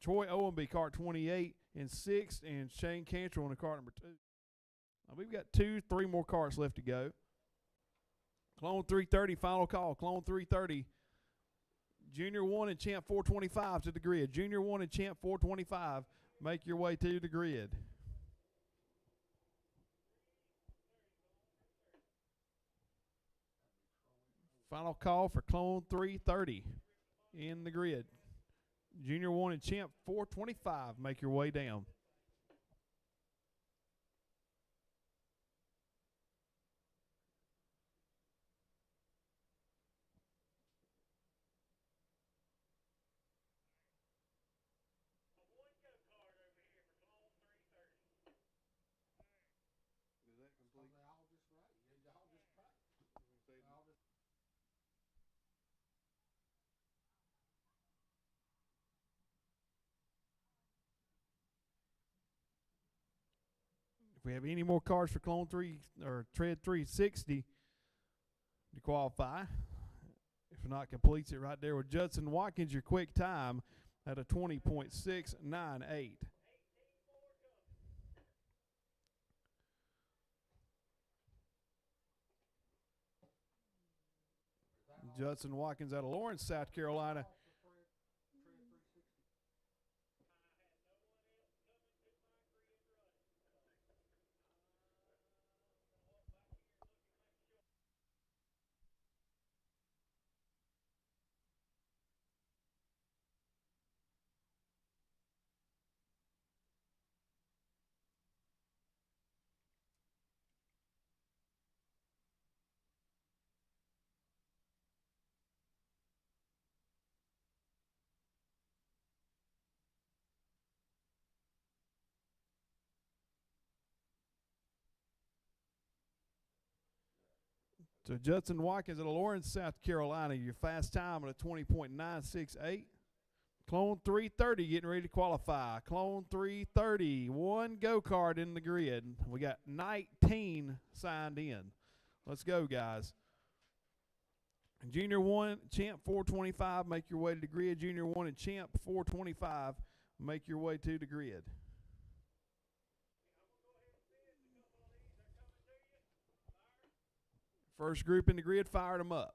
Troy Owenby, cart 28 in 6th, and Shane Cantrell in cart number 2. Now we've got 3 more carts left to go. Clone 330, final call. Clone 330. Junior 1 and Champ 425 to the grid. Junior 1 and Champ 425. Make your way to the grid. Final call for Clone 330 in the grid. Junior 1 and Champ 425. Make your way down. If we have any more cars for Clone 3 or Tread 360 to qualify, if not, completes it right there with Judson Watkins, your quick time at a 20.698. Judson Watkins out of Lawrence, South Carolina. So Judson Watkins out of Lawrence, South Carolina, your fast time at a 20.968. Clone 330 getting ready to qualify. Clone 330, 1 go-kart in the grid. We got 19 signed in. Let's go, guys. Junior 1, Champ 425, make your way to the grid. Junior 1 and Champ 425, make your way to the grid. First group in the grid, fired them up.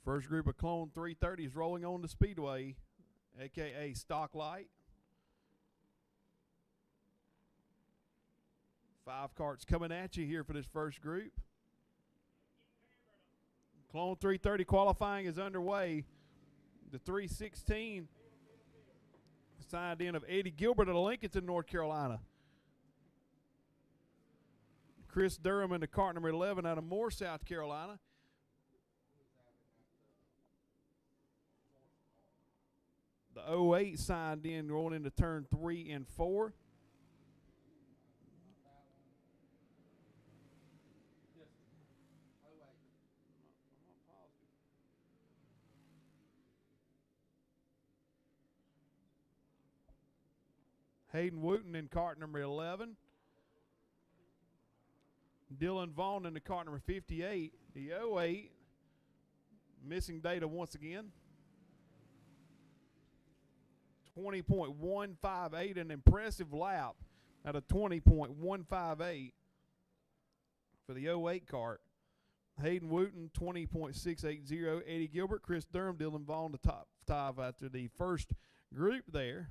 First group of Clone 330s rolling on the Speedway, a.k.a. Stock Light. 5 carts coming at you here for this first group. Clone 330 qualifying is underway. The 316 signed in of Eddie Gilbert of Lincolnton, North Carolina. Chris Durham in the cart number 11 out of Moore, South Carolina. The 08 signed in, rolling into turn 3 and 4. Hayden Wooten in cart number 11. Dylan Vaughn in the cart number 58. The 08 missing data once again. 20.158, an impressive lap at a 20.158 for the 08 cart. Hayden Wooten, 20.680. Eddie Gilbert, Chris Durham, Dylan Vaughn, the top 5 after the first group there.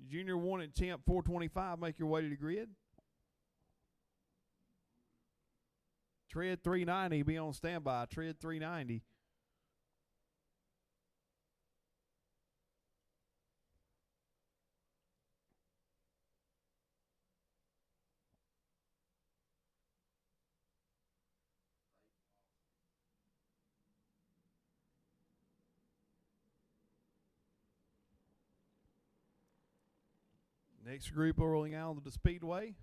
Junior 1 and Champ 425, make your way to the grid. Tread 390, be on standby. Tread 390. Next group rolling out to the Speedway.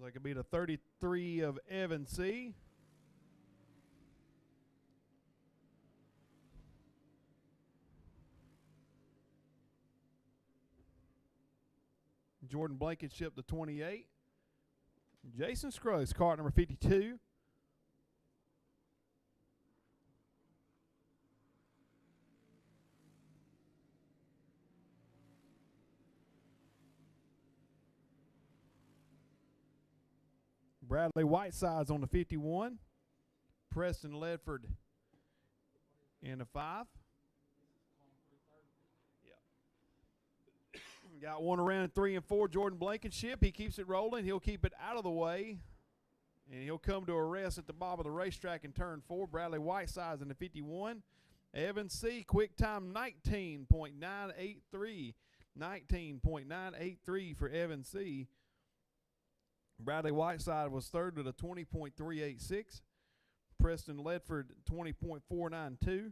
Like it'll be the 33 of Evan C. Jordan Blankenship, the 28. Jason Scruggs, cart number 52. Bradley Whiteside's on the 51. Preston Ledford in the 5. Got one around 3 and 4, Jordan Blankenship. He keeps it rolling. He'll keep it out of the way. And he'll come to a rest at the bottom of the racetrack in turn 4. Bradley Whiteside's in the 51. Evan C., quick time 19.983. 19.983 for Evan C. Bradley Whiteside was third with a 20.386. Preston Ledford 20.492.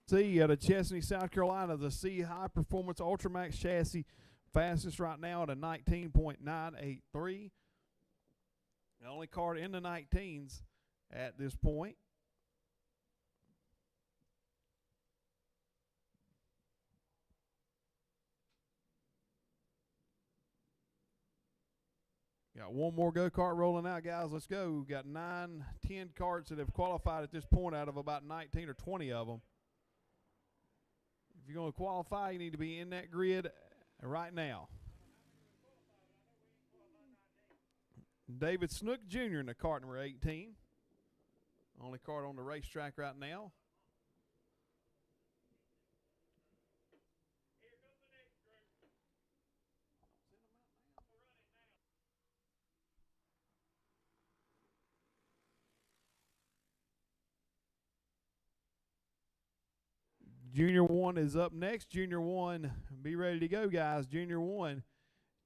C out of Chesney, South Carolina, the C High Performance Ultramax chassis, fastest right now at a 19.983. The only card in the 19s at this point. Got one more go-kart rolling out, guys. Let's go. We've got 9, 10 carts that have qualified at this point out of about 19 or 20 of them. If you're going to qualify, you need to be in that grid right now. David Snook Jr. in the cart number 18. Only cart on the racetrack right now. Junior 1 is up next. Junior 1, be ready to go, guys. Junior 1,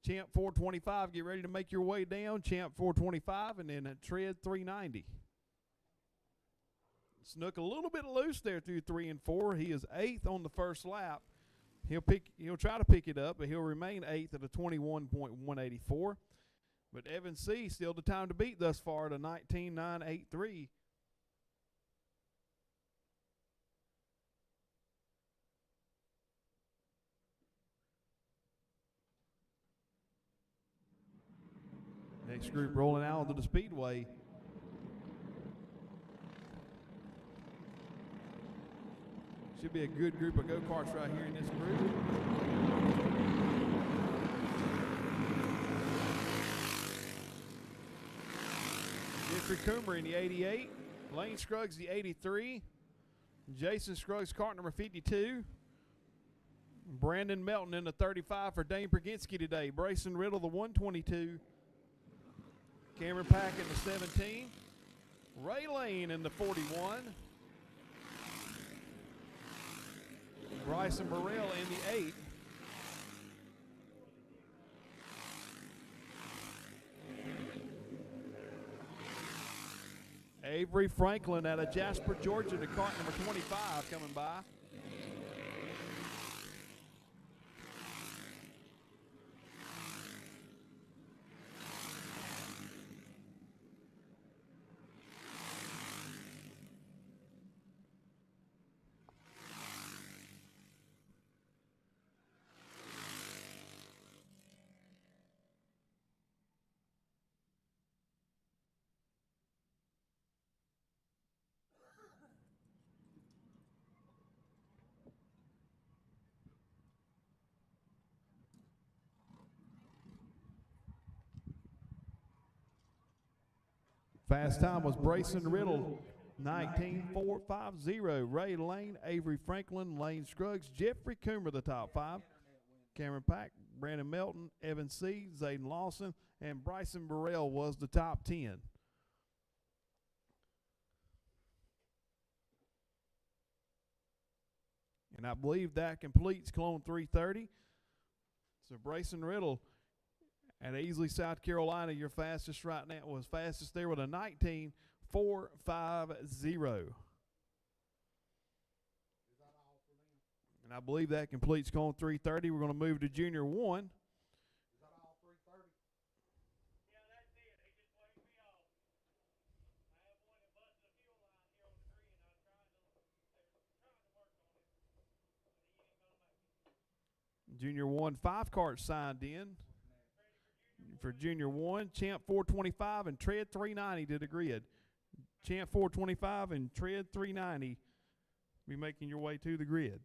Champ 425, get ready to make your way down. Champ 425, and then tread 390. Snook a little bit loose there through 3 and 4. He is 8th on the first lap. He'll try to pick it up, but he'll remain 8th at a 21.184. But Evan C. still the time to beat thus far at a 19.983. Next group rolling out onto the Speedway. Should be a good group of go-karts right here in this group. Jeffrey Coomer in the 88. Lane Scruggs the 83. Jason Scruggs kart number 52. Brandon Melton in the 35 for Dane Perginski today. Brayson Riddle the 122. Cameron Pack in the 17. Ray Lane in the 41. Bryson Burrell in the 8. Avery Franklin out of Jasper, Georgia, to cart number 25 coming by. Fast time was Brayson Riddle 19,450. Ray Lane, Avery Franklin, Lane Scruggs, Jeffrey Coomer, the top 5. Cameron Pack, Brandon Melton, Evan C., Zayden Lawson, and Bryson Burrell was the top 10. And I believe that completes Clone 330. So Brayson Riddle at Easley, South Carolina, your fastest right now, was fastest there with a 19,450. And I believe that completes Clone 330. We're going to move to Junior 1. Is that all 330? Yeah, that's it. He just waved me off. I have one that busted a fuel line here on the tree, and I'm trying to work on it, but he ain't gonna make it. Junior 1, 5 carts signed in. For Junior 1, Champ 425 and Tread 390 to the grid. Champ 425 and Tread 390 be making your way to the grid.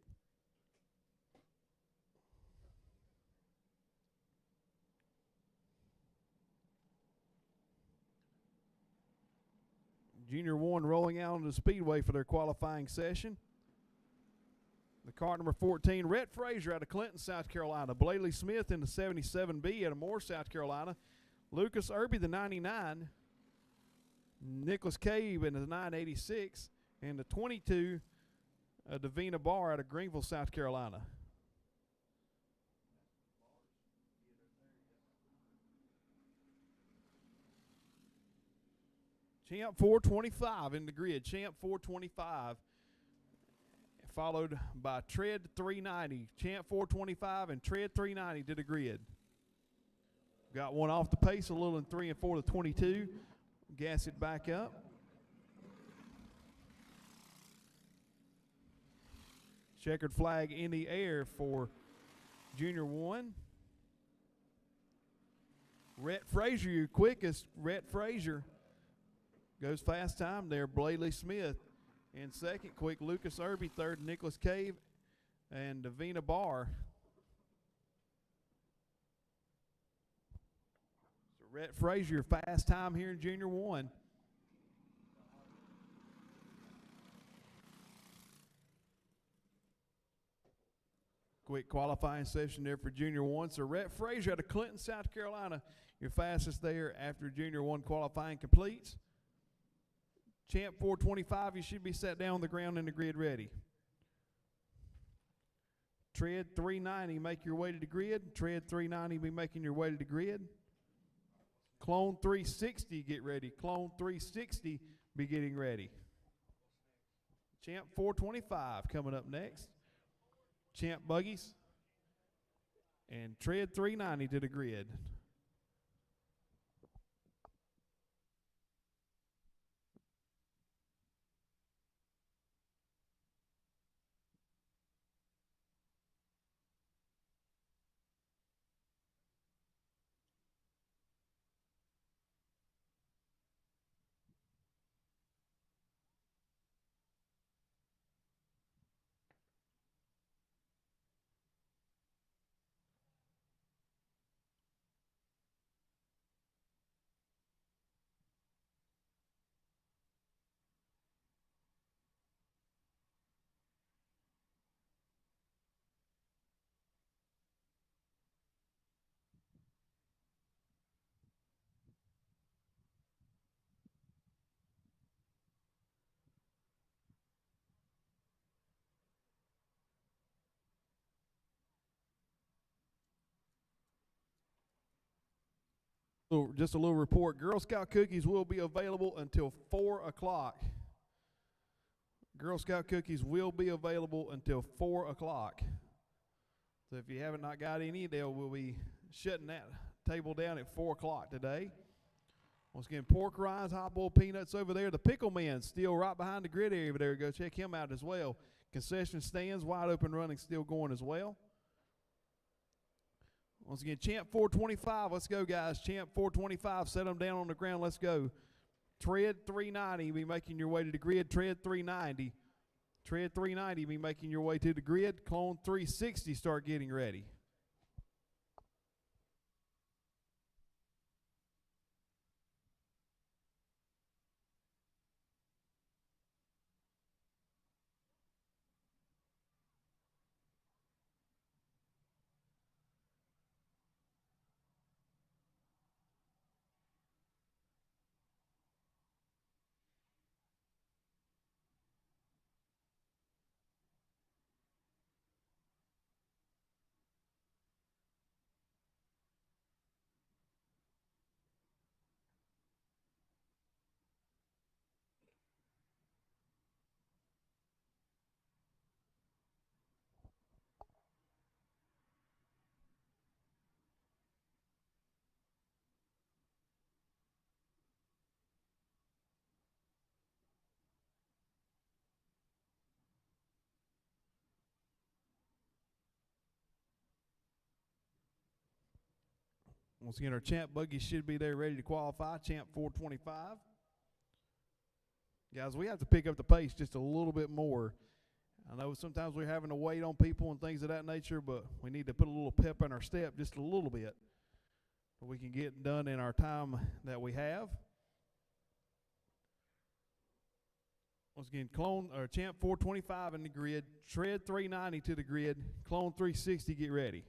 Junior 1 rolling out on the Speedway for their qualifying session. The car number 14, Rhett Frazier out of Clinton, South Carolina. Blaley Smith in the 77B out of Moore, South Carolina. Lucas Irby, the 99. Nicholas Cave in the 986. And the 22, Davina Barr out of Greenville, South Carolina. Champ 425 in the grid. Champ 425. Followed by Tread 390. Champ 425 and Tread 390 to the grid. Got one off the pace, a little in 3 and 4 to 22. Gas it back up. Checkered flag in the air for Junior 1. Rhett Frazier, your quickest. Rhett Frazier goes fast time there. Blaley Smith in second. Quick Lucas Irby third. Nicholas Cave and Davina Barr. So Rhett Frazier fast time here in Junior 1. Quick qualifying session there for Junior 1. So Rhett Frazier out of Clinton, South Carolina, your fastest there after Junior 1 qualifying completes. Champ 425, you should be set down on the ground in the grid ready. Tread 390, make your way to the grid. Tread 390, be making your way to the grid. Clone 360, get ready. Clone 360, be getting ready. Champ 425 coming up next. Champ Buggies and Tread 390 to the grid. Just a little report. Girl Scout cookies will be available until 4 o'clock. Girl Scout cookies will be available until 4 o'clock. So if you haven't not got any, we'll be shutting that table down at 4 o'clock today. Once again, pork rinds, hot boiled peanuts over there. The Pickle Man still right behind the grid area over there. Go check him out as well. Concession stands wide open running, still going as well. Once again, Champ 425. Let's go, guys. Champ 425. Set them down on the ground. Let's go. Tread 390. Be making your way to the grid. Tread 390. Tread 390. Be making your way to the grid. Clone 360. Start getting ready. Once again, our champ buggy should be there ready to qualify. Champ 425. Guys, we have to pick up the pace just a little bit more. I know sometimes we're having to wait on people and things of that nature, but we need to put a little pep in our step just a little bit so we can get done in our time that we have. Once again, champ 425 in the grid, tread 390 to the grid, clone 360, get ready.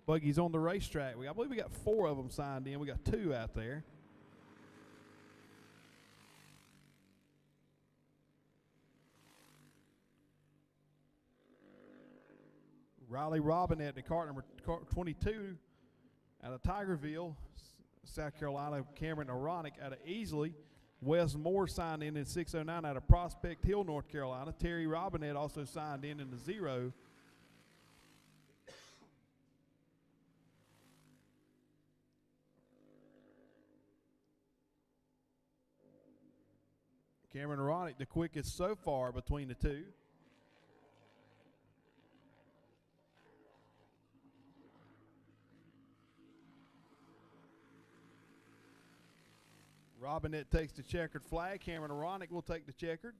Buggies on the racetrack. I believe we got 4 of them signed in. We got 2 out there. Riley Robinette, the cart number 22 out of Tigerville, South Carolina. Cameron Aronic out of Easley. Wes Moore signed in 609 out of Prospect Hill, North Carolina. Terry Robinette also signed in the 0. Cameron Aronic, the quickest so far between the 2. Robinette takes the checkered flag. Cameron Aronic will take the checkered.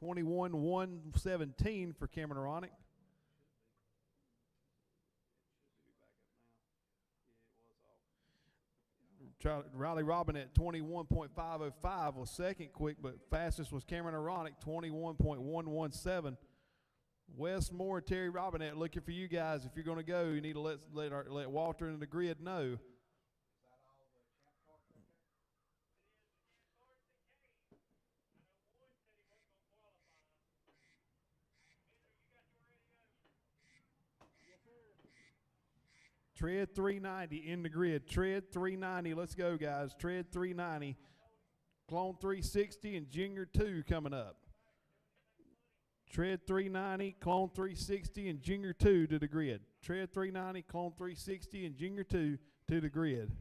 21-117 for Cameron Aronic. Riley Robinette 21.505 was second quick, but fastest was Cameron Aronic 21.117. Wes Moore, Terry Robinette looking for you guys. If you're going to go, you need to let Walter and the grid know. Tread 390 in the grid. Tread 390. Let's go, guys. Tread 390. Clone 360 and Junior 2 coming up. Tread 390, Clone 360, and Junior 2 to the grid. Tread 390, Clone 360, and Junior 2 to the grid.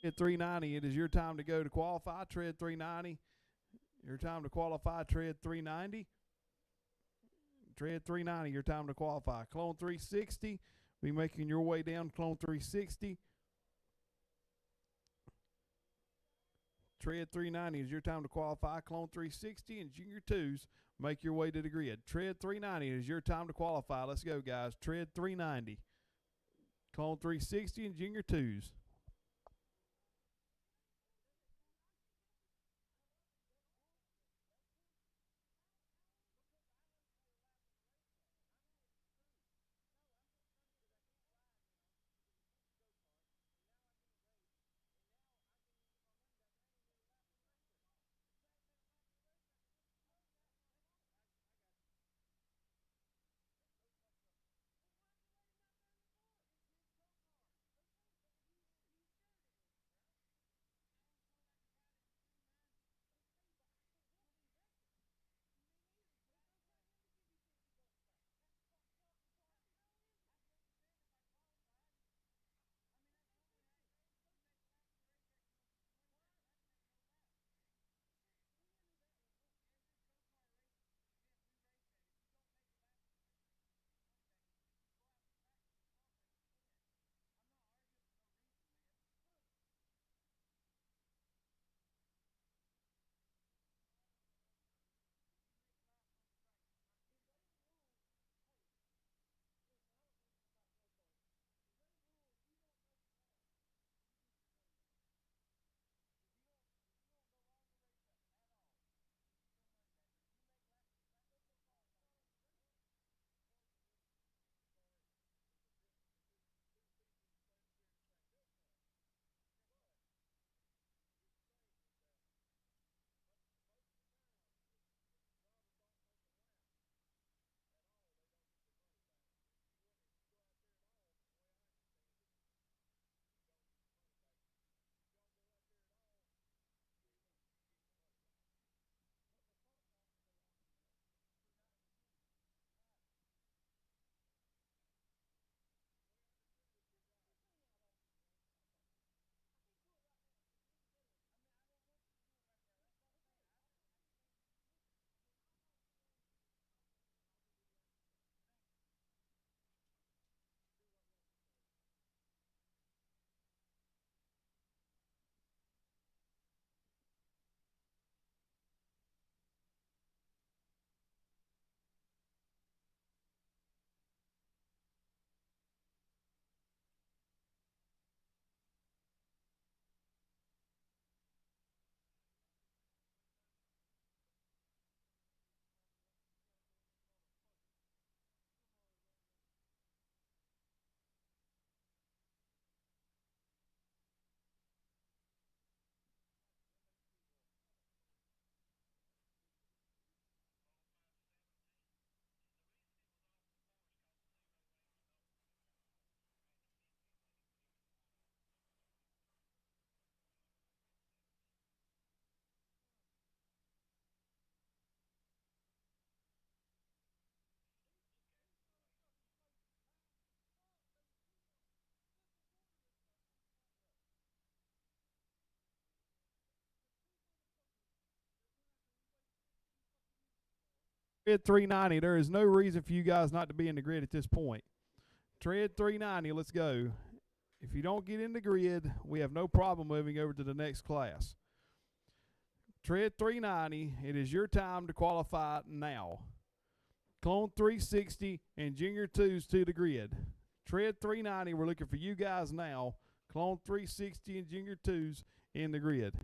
At 390, it is your time to go to qualify. Tread 390. Your time to qualify. Tread 390. Tread 390. Your time to qualify. Clone 360. Be making your way down Clone 360. Tread 390 is your time to qualify. Clone 360 and Junior 2s make your way to the grid. Tread 390 is your time to qualify. Let's go, guys. Tread 390. Clone 360 and Junior 2s. Tread 390. There is no reason for you guys not to be in the grid at this point. Tread 390. Let's go. If you don't get in the grid, we have no problem moving over to the next class. Tread 390. It is your time to qualify now. Clone 360 and Junior 2s to the grid. Tread 390. We're looking for you guys now. Clone 360 and Junior 2s in the grid.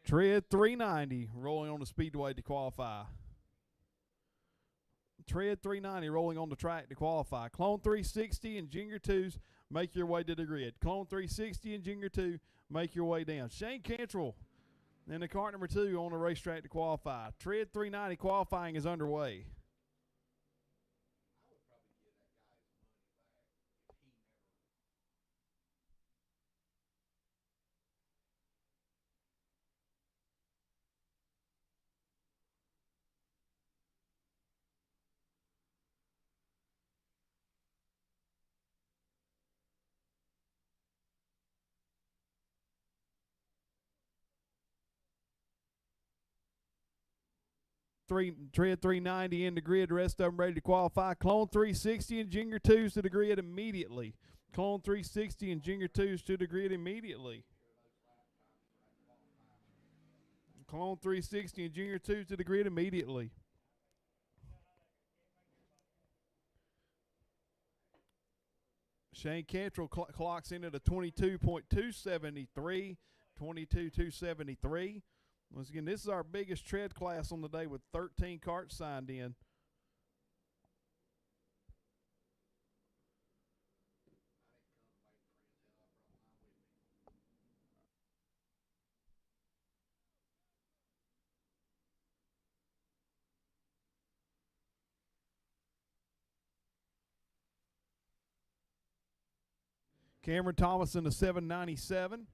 Tread 390 rolling on the speedway to qualify. Tread 390 rolling on the track to qualify. Clone 360 and Junior 2s make your way to the grid. Clone 360 and Junior 2 make your way down. Shane Cantrell in the cart number 2 on the racetrack to qualify. Tread 390 qualifying is underway. Tread 390 in the grid. The rest of them ready to qualify. Clone 360 and Junior 2s to the grid immediately. Clone 360 and Junior 2s to the grid immediately. Clone 360 and Junior 2s to the grid immediately. Shane Cantrell clocks in at a 22.273. 22.273. Once again, this is our biggest tread class on the day with 13 carts signed in. Cameron Thomas in the 797.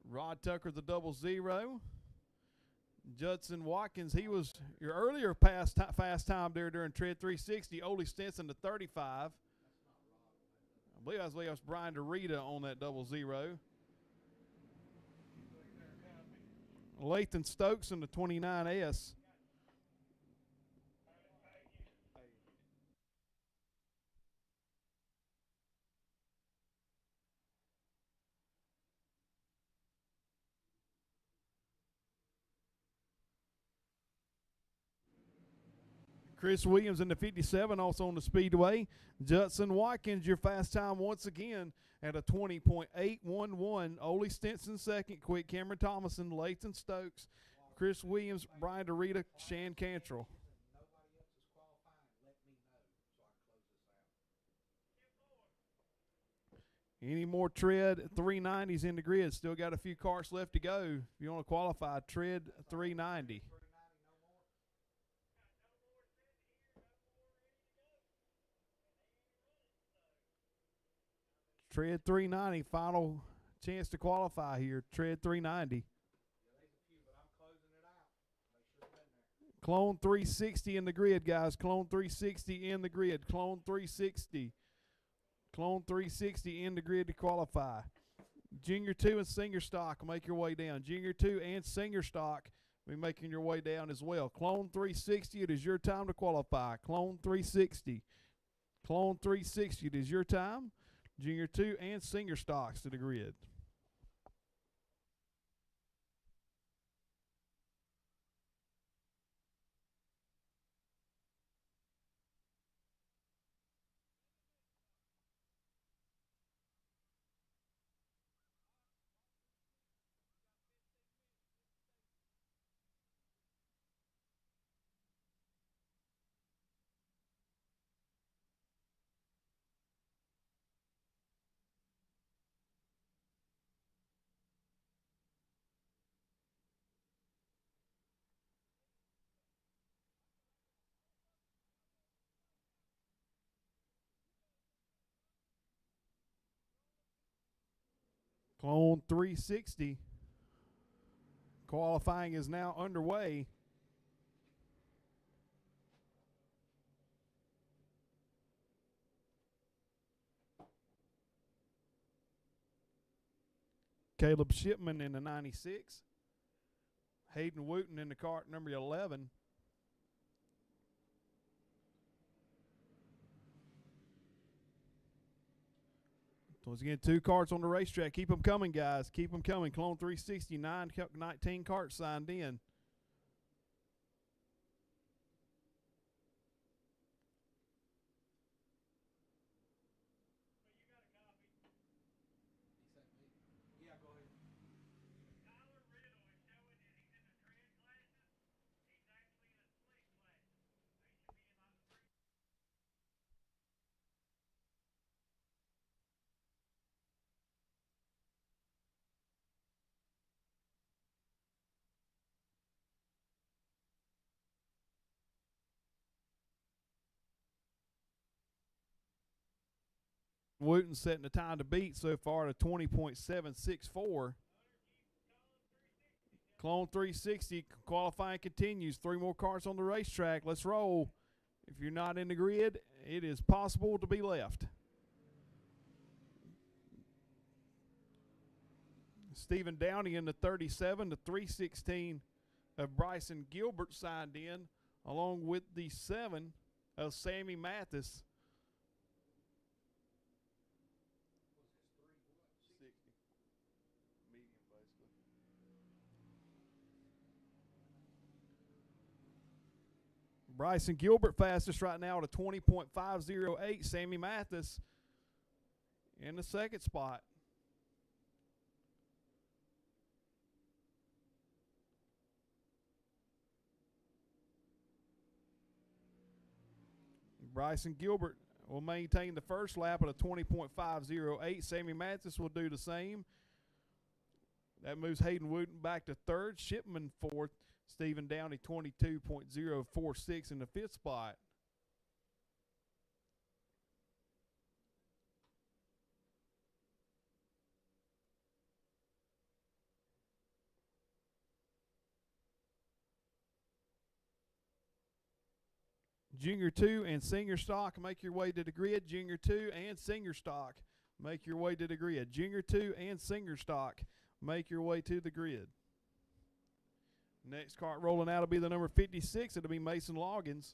Rod Tucker the 00. Judson Watkins, he was your earlier fast time there during Tread 360. Ole Stinson the 35. I believe that was Brian DeRita on that 00. Lathan Stokes in the 29S. Chris Williams in the 57, also on the speedway. Judson Watkins, your fast time once again at a 20.811. Ole Stinson second, quick Cameron Thomason, Lathan Stokes, Chris Williams, Brian DeRita, Shan Cantrell. Nobody else is qualifying. Let me know so I can close this out. Any more Tread 390s in the grid? Still got a few cars left to go. If you want to qualify, Tread 390. Tread 390, final chance to qualify here. Tread 390. Clone 360 in the grid, guys. Clone 360 in the grid. Clone 360. Clone 360 in the grid to qualify. Junior 2 and Senior Stock make your way down. Junior 2 and Senior Stock be making your way down as well. Clone 360, it is your time to qualify. Clone 360. Clone 360, it is your time. Junior 2 and Senior Stocks to the grid. Clone 360. Qualifying is now underway. Caleb Shipman in the 96. Hayden Wooten in the cart number 11. Once again, 2 carts on the racetrack. Keep them coming, guys. Keep them coming. Clone 360, 19 carts signed in. Wooten setting the time to beat so far to 20.764. Clone 360 qualifying continues. 3 more cars on the racetrack. Let's roll. If you're not in the grid, it is possible to be left. Stephen Downey in the 37, the 316 of Bryson Gilbert signed in, along with the 7 of Sammy Mathis. Bryson Gilbert fastest right now at a 20.508. Sammy Mathis in the second spot. Bryson Gilbert will maintain the first lap at a 20.508. Sammy Mathis will do the same. That moves Hayden Wooten back to third. Shipman fourth. Stephen Downey 22.046 in the fifth spot. Junior 2 and Senior Stock, make your way to the grid. Junior 2 and Senior Stock, make your way to the grid. Junior 2 and Senior Stock, make your way to the grid. Next cart rolling out will be the number 56. It'll be Mason Loggins.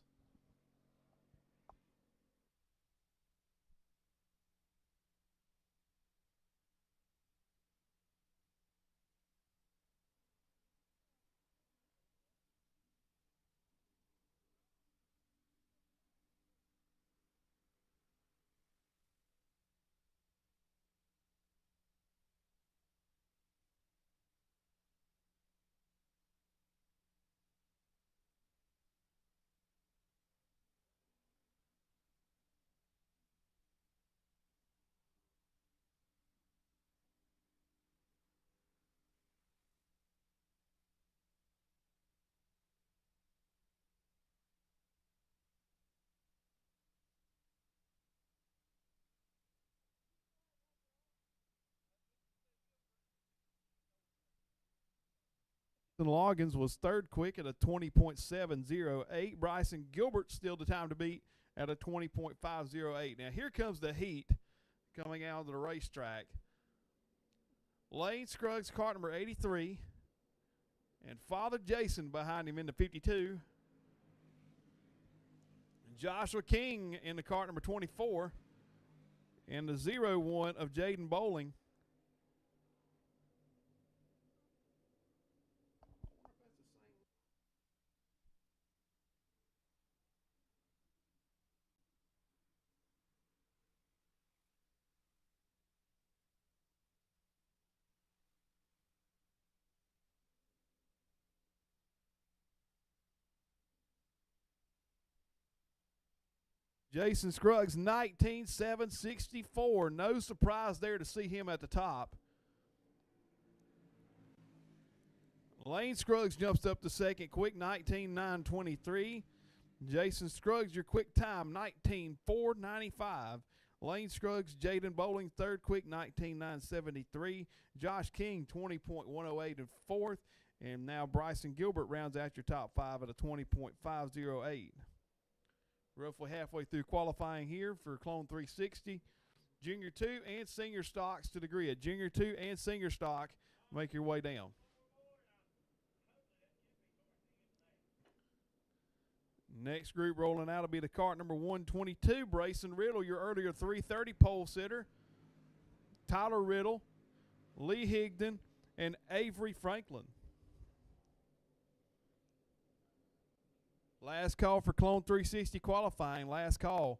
Loggins was third quick at a 20.708. Bryson Gilbert still the time to beat at a 20.508. Now here comes the heat coming out of the racetrack. Lane Scruggs, cart number 83, and Father Jason behind him in the 52. Joshua King in the cart number 24, and the 0-1 of Jaden Bowling. Jason Scruggs, 19.764. No surprise there to see him at the top. Lane Scruggs jumps up to second quick, 19.923. Jason Scruggs, your quick time, 19.495. Lane Scruggs, Jaden Bowling, third quick, 19.973. Josh King, 20.108 in fourth. And now Bryson Gilbert rounds out your top 5 at a 20.508. Roughly halfway through qualifying here for Clone 360. Junior 2 and Senior Stocks to the grid. Junior 2 and Senior Stock, make your way down. Next group rolling out will be the cart number 122. Brayson Riddle, your earlier 330 pole sitter. Tyler Riddle, Lee Higdon, and Avery Franklin. Last call for Clone 360 qualifying. Last call.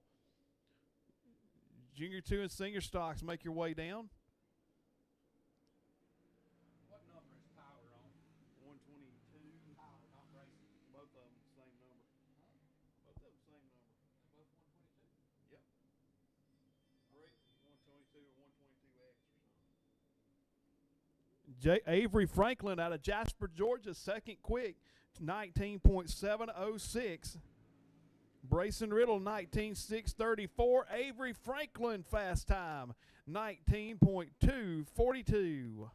Junior 2 and Senior Stocks, make your way down. What number is Tyler on? 122. Tyler, not Grayson. Both of them same number. Huh? Both of them same number. They're both 122. Yep. 122 or 122X or something. Avery Franklin out of Jasper, Georgia, second quick, 19.706. Brayson Riddle, 19.634. Avery Franklin, fast time, 19.242.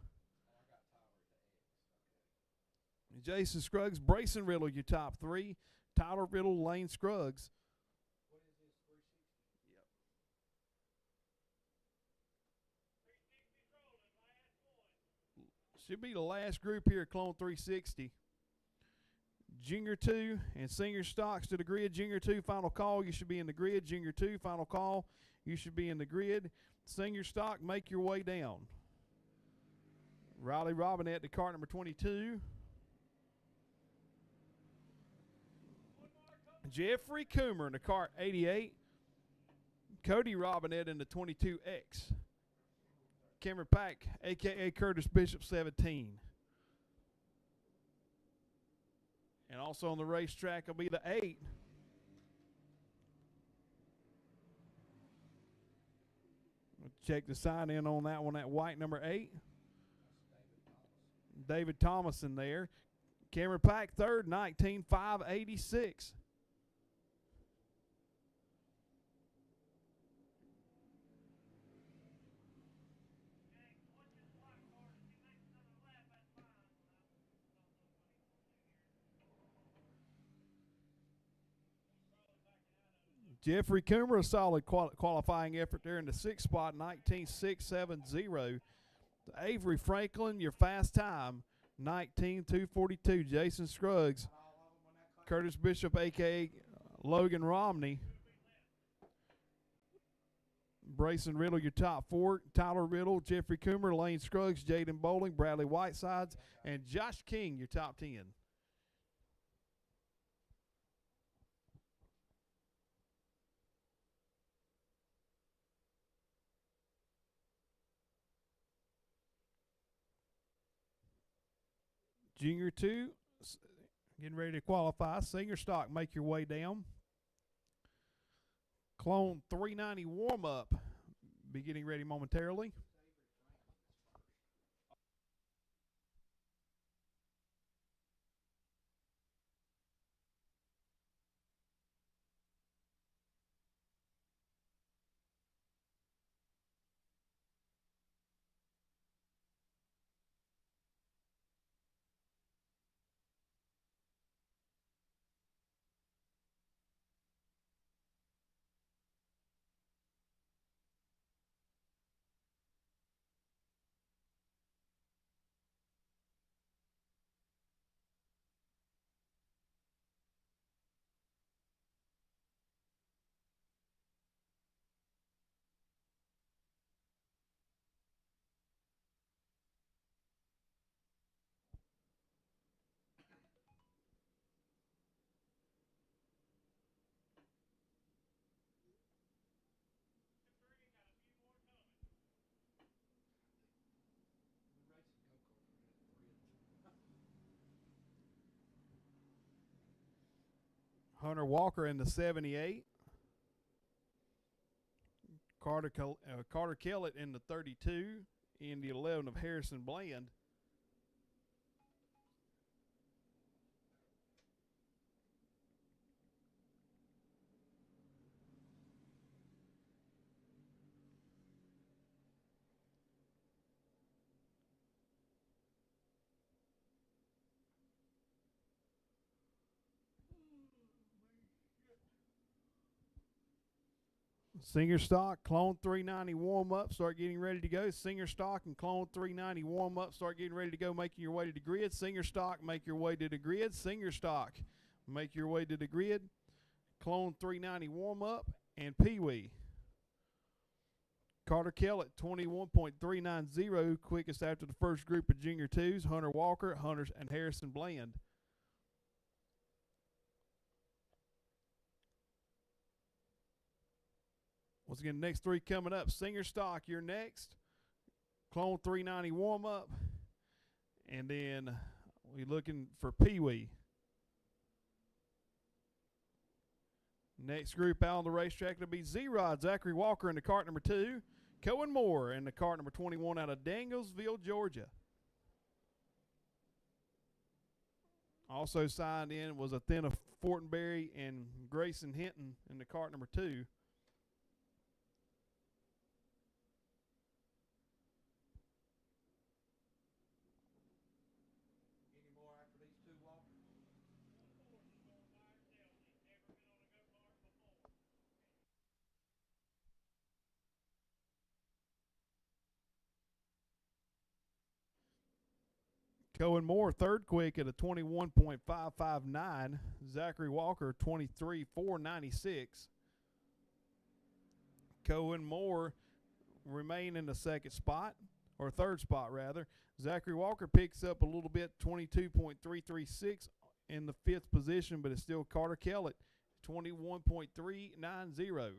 Jason Scruggs, Brayson Riddle, your top three. Tyler Riddle, Lane Scruggs. What is this, 360? Yep. 360's rolling, last one. Should be the last group here at Clone 360. Junior 2 and Senior Stocks to the grid. Junior 2, final call. You should be in the grid. Junior 2, final call. You should be in the grid. Senior Stock, make your way down. Riley Robinette to cart number 22. Jeffrey Coomer in the cart 88. Cody Robinette in the 22X. Cameron Pack, a.k.a. Curtis Bishop, 17. And also on the racetrack will be the 8. We'll check the sign in on that one, that white number 8. David Thomas in there. Cameron Pack, third, 19.586. Jeffrey Coomer, a solid qualifying effort there in the 6th spot, 19.670. Avery Franklin, your fast time, 19.242. Jason Scruggs, Curtis Bishop, a.k.a. Logan Romney. Brayson Riddle, your top 4. Tyler Riddle, Jeffrey Coomer, Lane Scruggs, Jaden Bowling, Bradley Whitesides, and Josh King, your top 10. Junior 2, getting ready to qualify. Senior Stock, make your way down. Clone 390 warm-up, be getting ready momentarily. Hunter Walker in the 78. Carter Kellett in the 32. In the 11 of Harrison Bland. Singer Stock, Clone 390 warm-up, start getting ready to go. Singer Stock and Clone 390 warm-up, start getting ready to go, making your way to the grid. Singer Stock, make your way to the grid. Singer Stock, make your way to the grid. Clone 390 warm-up, and Pee-wee. Carter Kellett, 21.390, quickest after the first group of Junior 2s. Hunter Walker, Hunters, and Harrison Bland. Once again, the next 3 coming up. Singer Stock, you're next. Clone 390 warm-up. And then we're looking for Pee-wee. Next group out on the racetrack will be Z-Rod, Zachary Walker in the cart number 2. Cohen Moore in the cart number 21 out of Danielsville, Georgia. Also signed in was Athena Fortenberry and Grayson Hinton in the cart number 2. Any more after these two, Walker? One horse is going by herself. She's never been on a go-kart before. Cohen Moore, third quick at a 21.559. Zachary Walker, 23.496. Cohen Moore remain in the second spot, or third spot rather. Zachary Walker picks up a little bit, 22.336 in the 5th position, but it's still Carter Kellett, 21.390.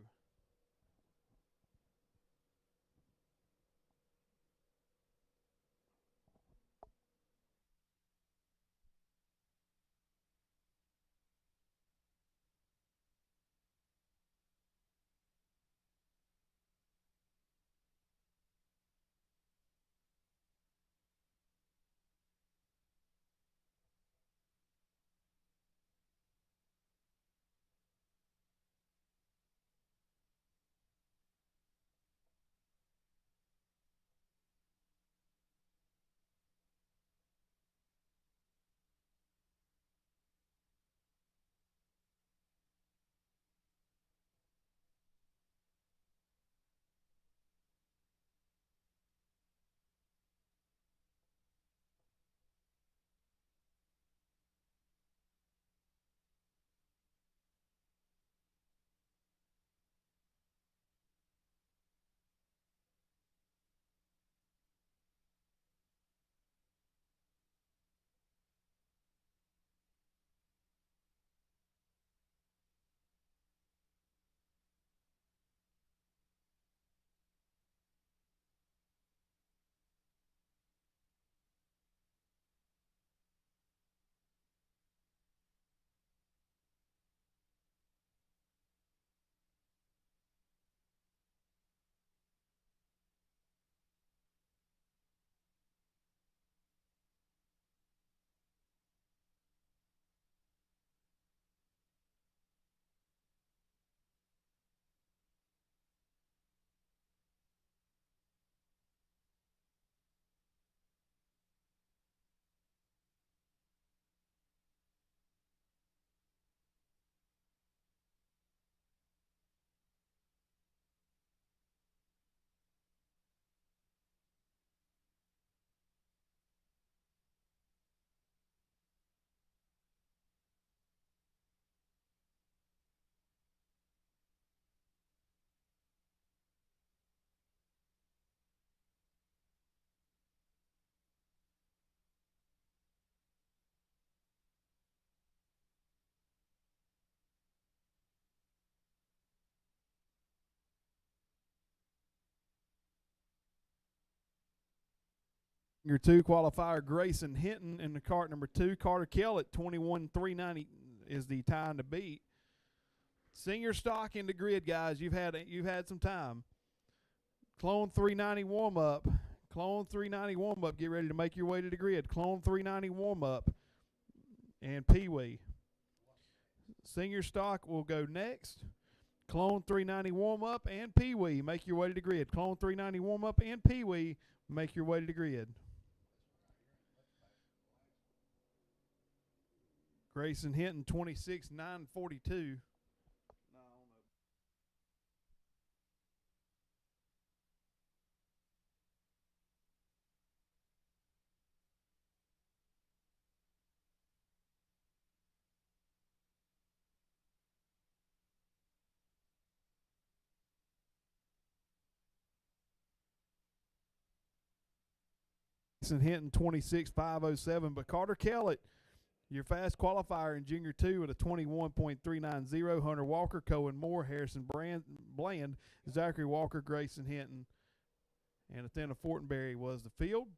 Your 2 qualifier, Grayson Hinton in the cart number 2. Carter Kellett, 21.390 is the time to beat. Senior stock in the grid, guys. You've had some time. Clone 390 warm up. Clone 390 warm up. Get ready to make your way to the grid. Clone 390 warm up. And Pee Wee. Senior stock will go next. Clone 390 warm up and Pee Wee. Make your way to the grid. Clone 390 warm up and Pee Wee. Make your way to the grid. Grayson Hinton, 26.942. Grayson Hinton, 26.507. But Carter Kellett, your fast qualifier in Junior 2 at a 21.390. Hunter Walker, Cohen Moore, Harrison Bland, Zachary Walker, Grayson Hinton, and Athena Fortenberry was the field.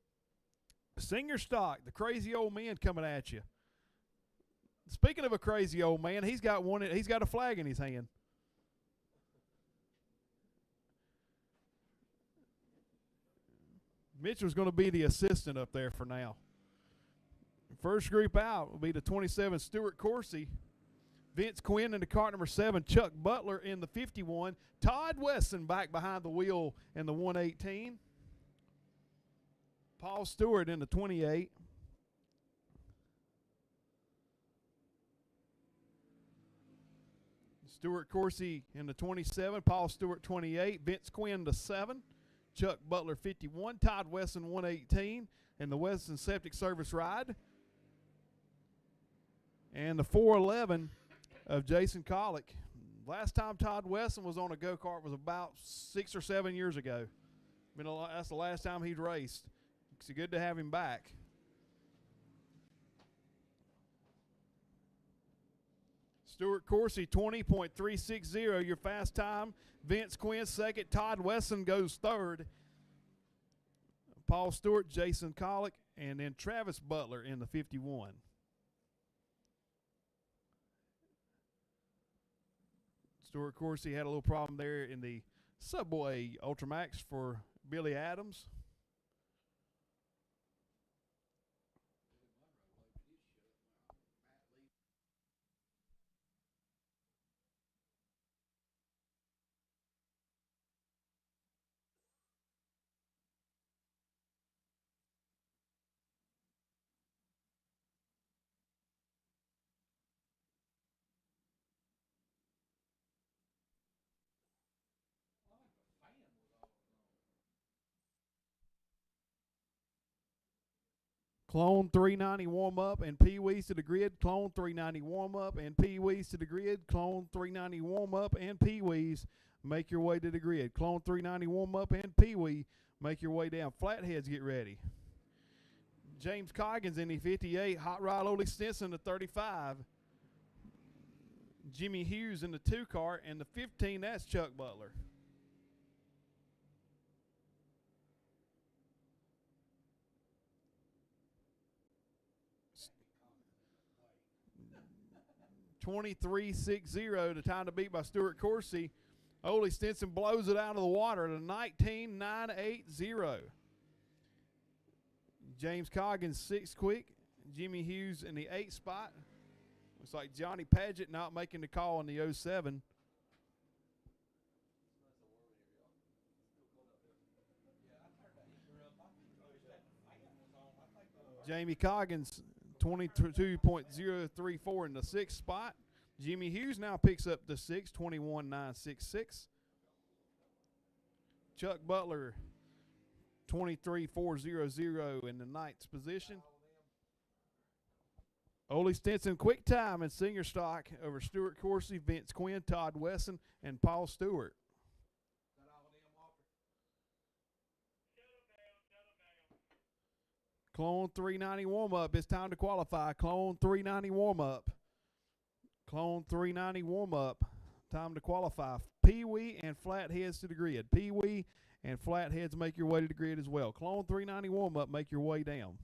Senior stock, the crazy old man coming at you. Speaking of a crazy old man, he's got a flag in his hand. Mitchell's going to be the assistant up there for now. First group out will be the 27 Stuart Coursey, Vince Quinn in the cart number 7, Chuck Butler in the 51, Todd Wesson back behind the wheel in the 118, Paul Stewart in the 28, Stuart Coursey in the 27, Paul Stewart 28, Vince Quinn the 7, Chuck Butler 51, Todd Wesson 118 in the Wesson Septic Service ride, and the 411 of Jason Collick. Last time Todd Wesson was on a go-kart was about 6 or 7 years ago. That's the last time he'd raced. It's good to have him back. Stuart Coursey 20.360, your fast time. Vince Quinn second. Todd Wesson goes third. Paul Stewart, Jason Collick, and then Travis Butler in the 51. Stuart Coursey had a little problem there in the Subway Ultramax for Billy Adams. Clone 390 warm up and Pee-wees to the grid. Clone 390 warm up and Pee-wees to the grid. Clone 390 warm up and Pee-wees. Make your way to the grid. Clone 390 warm up and Pee-wee. Make your way down. Flatheads, get ready. James Coggins in the 58. Hot Rod Ole Stinson the 35. Jimmy Hughes in the 2 car, and the 15, that's Chuck Butler. .23.60, the time to beat by Stuart Coursey. Ole Stinson blows it out of the water at a 19.980. James Coggins 6 quick. Jimmy Hughes in the 8 spot. Looks like Johnny Paget not making the call in the 07. Jamie Coggins 22.034 in the 6th spot. Jimmy Hughes now picks up the 6, 21.966. Chuck Butler 23.400 in the 9th position. Ole Stinson quick time and senior stock over Stuart Coursey, Vince Quinn, Todd Wesson, and Paul Stewart. Clone 390 warm up. It's time to qualify. Clone 390 warm up. Clone 390 warm up. Time to qualify. Pee-wee and Flatheads to the grid. Pee-wee and Flatheads, make your way to the grid as well. Clone 390 warm up. Make your way down.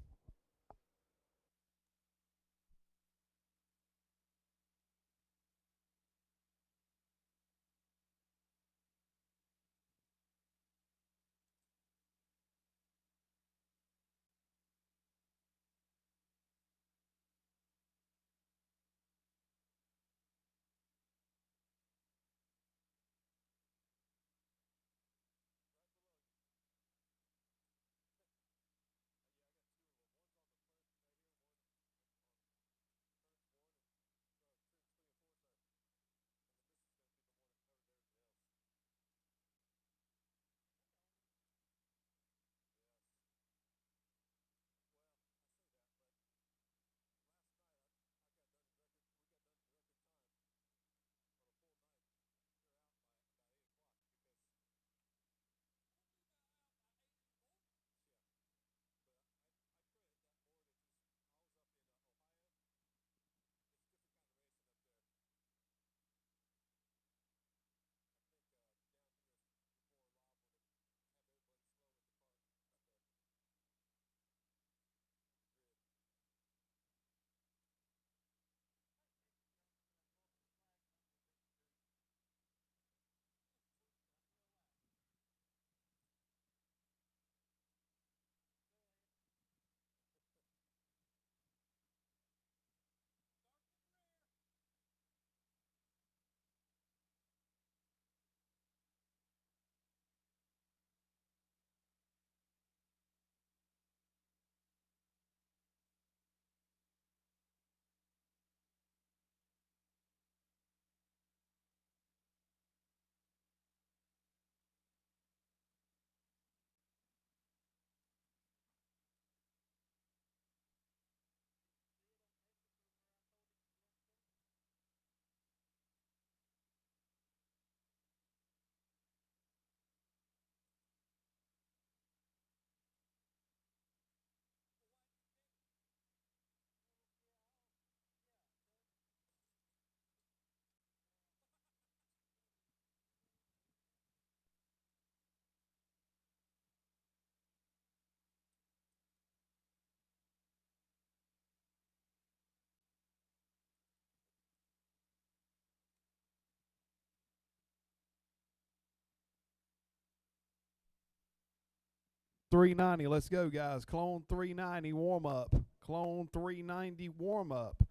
390. Let's go, guys. Clone 390 warm up. Clone 390 warm up.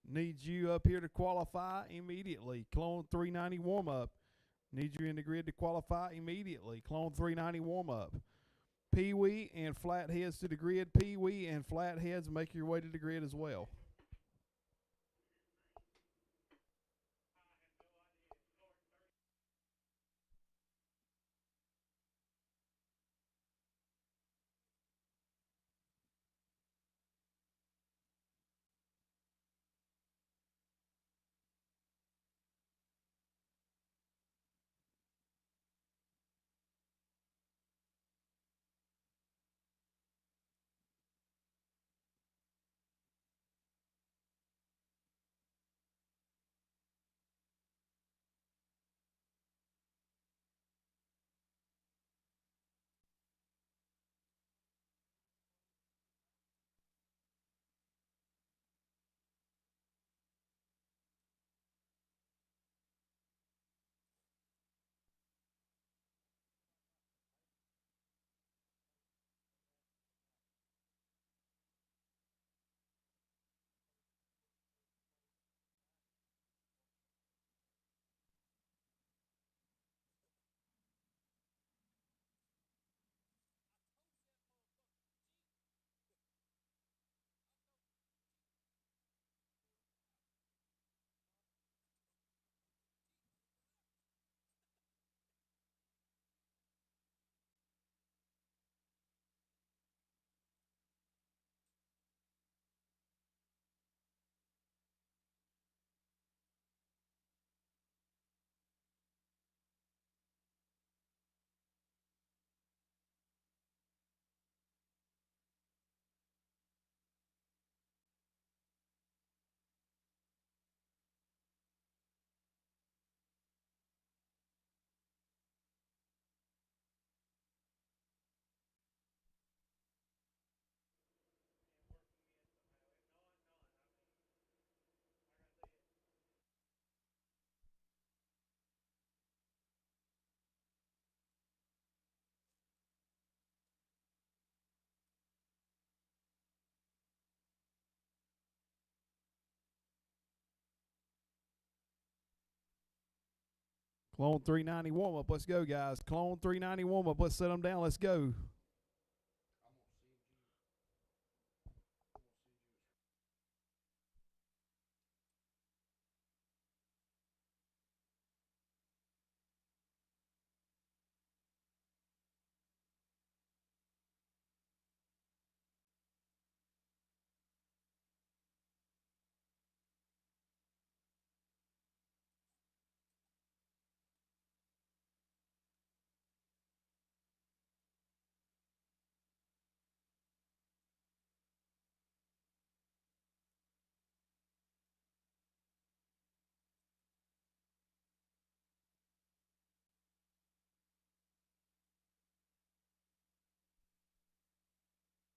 Needs you up here to qualify immediately. Clone 390 warm up. Need you in the grid to qualify immediately. Clone 390 warm up. Pee-wee and flatheads to the grid. Pee-wee and flatheads, make your way to the grid as well. Clone 390 warm up. Let's go, guys. Clone 390 warm up. Let's set them down. Let's go.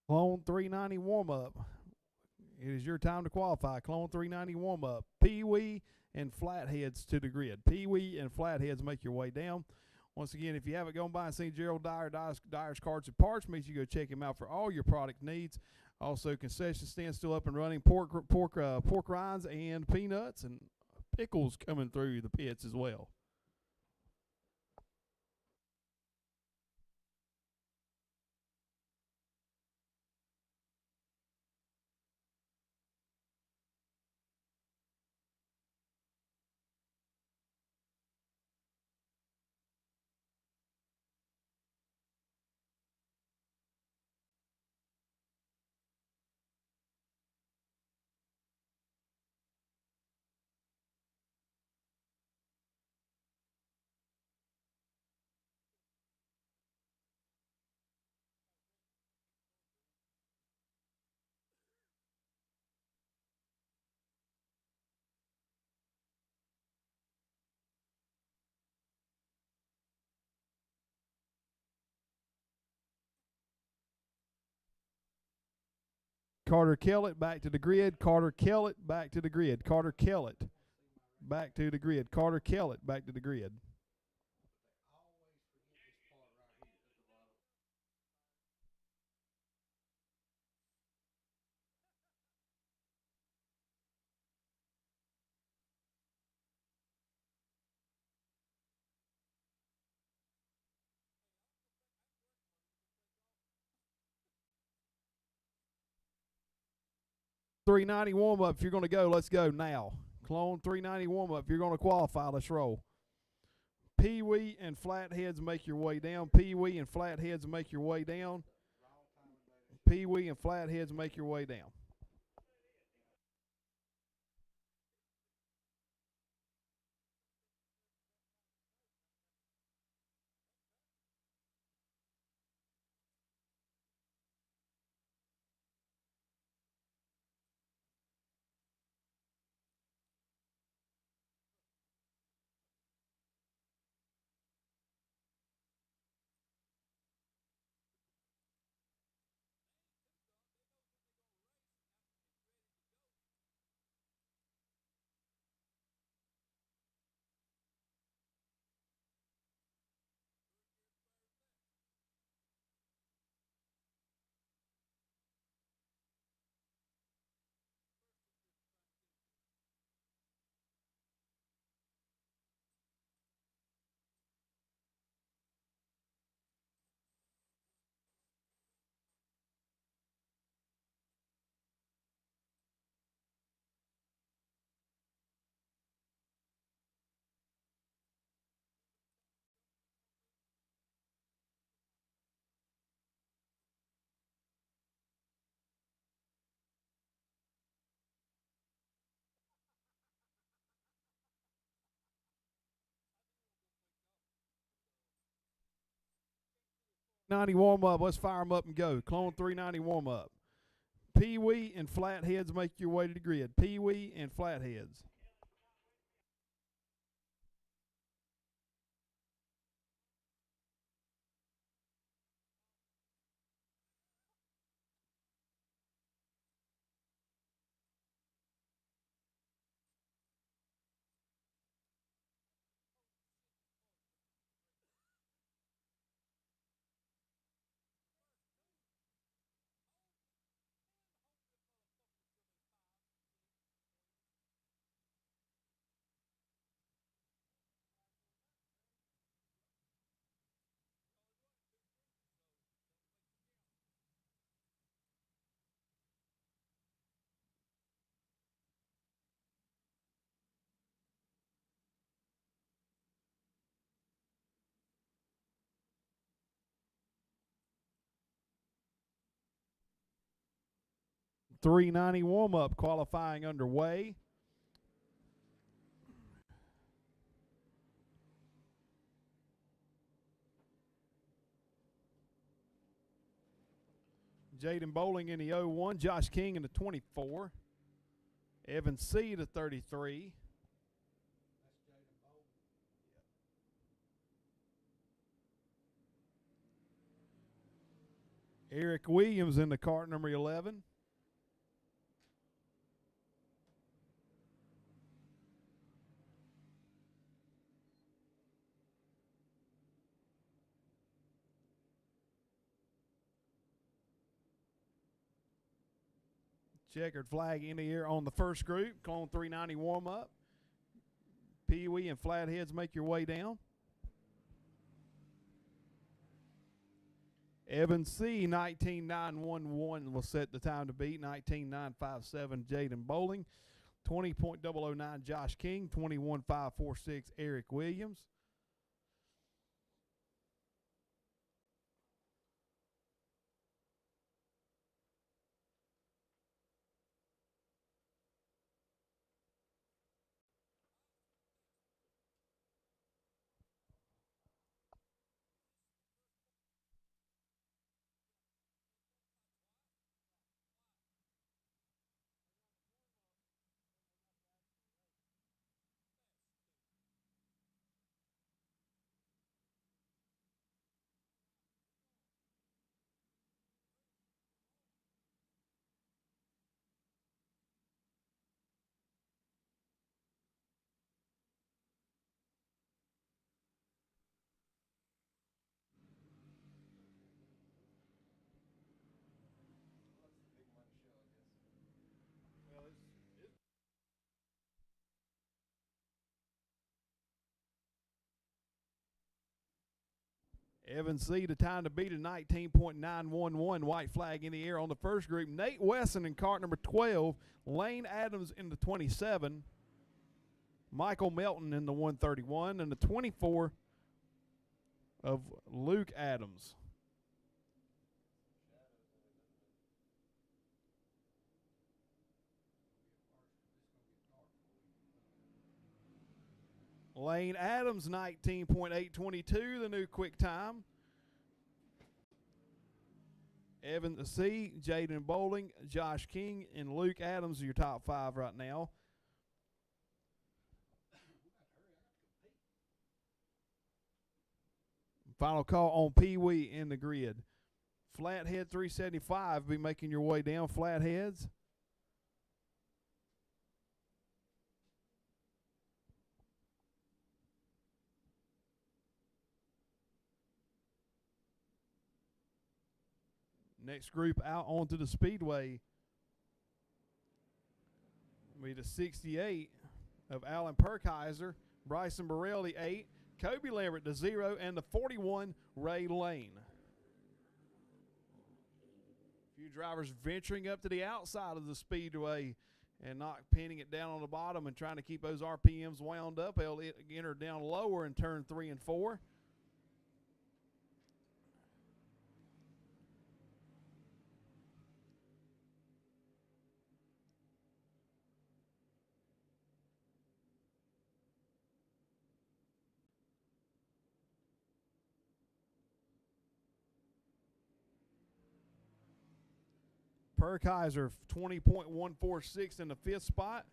Clone 390 warm up. It is your time to qualify. Clone 390 warm up. Pee-wee and flatheads to the grid. Pee-wee and flatheads, make your way down. Once again, if you haven't gone by and seen Gerald Dyer, Dyer's Carts and Parts, make sure you go check him out for all your product needs. Also, concession stand still up and running. Pork rinds and peanuts and pickles coming through the pits as well. Carter Kellett back to the grid. Carter Kellett back to the grid. Carter Kellett back to the grid. Carter Kellett back to the grid. 390 warm up. If you're going to go, let's go now. Clone 390 warm up. If you're going to qualify, let's roll. Pee Wee and Flatheads, make your way down. Pee Wee and Flatheads, make your way down. Pee Wee and Flatheads, make your way down. .90 warm up. Let's fire them up and go. Clone 390 warm up. Pee Wee and Flatheads, make your way to the grid. Pee Wee and Flatheads. .390 warm up. Qualifying underway. Jaden Bowling in the 01. Josh King in the 24. Evan C. the 33. Eric Williams in the cart number 11. Checkered flag in the air on the first group. Clone 390 warm up. Pee Wee and Flatheads, make your way down. Evan C. 19.911 will set the time to beat. 19.957 Jaden Bowling. 20.009 Josh King. 21.546 Eric Williams. Evan C., the time to beat a 19.911. White flag in the air on the first group. Nate Wesson in cart number 12. Lane Adams in the 27. Michael Melton in the 131. And the 24 of Luke Adams. Lane Adams, 19.822, the new quick time. Evan C., Jaden Bowling, Josh King, and Luke Adams are your top 5 right now. Final call on Pee Wee in the grid. Flathead 375, be making your way down. Flatheads. Next group out onto the Speedway will be the 68 of Alan Perkheiser, Bryson Burrell, the 8, Kobe Lambert, the 0, and the 41, Ray Lane. A few drivers venturing up to the outside of the Speedway and not pinning it down on the bottom and trying to keep those RPMs wound up. They'll enter down lower in turn 3 and 4. Perkheiser 20.146 in the 5th spot.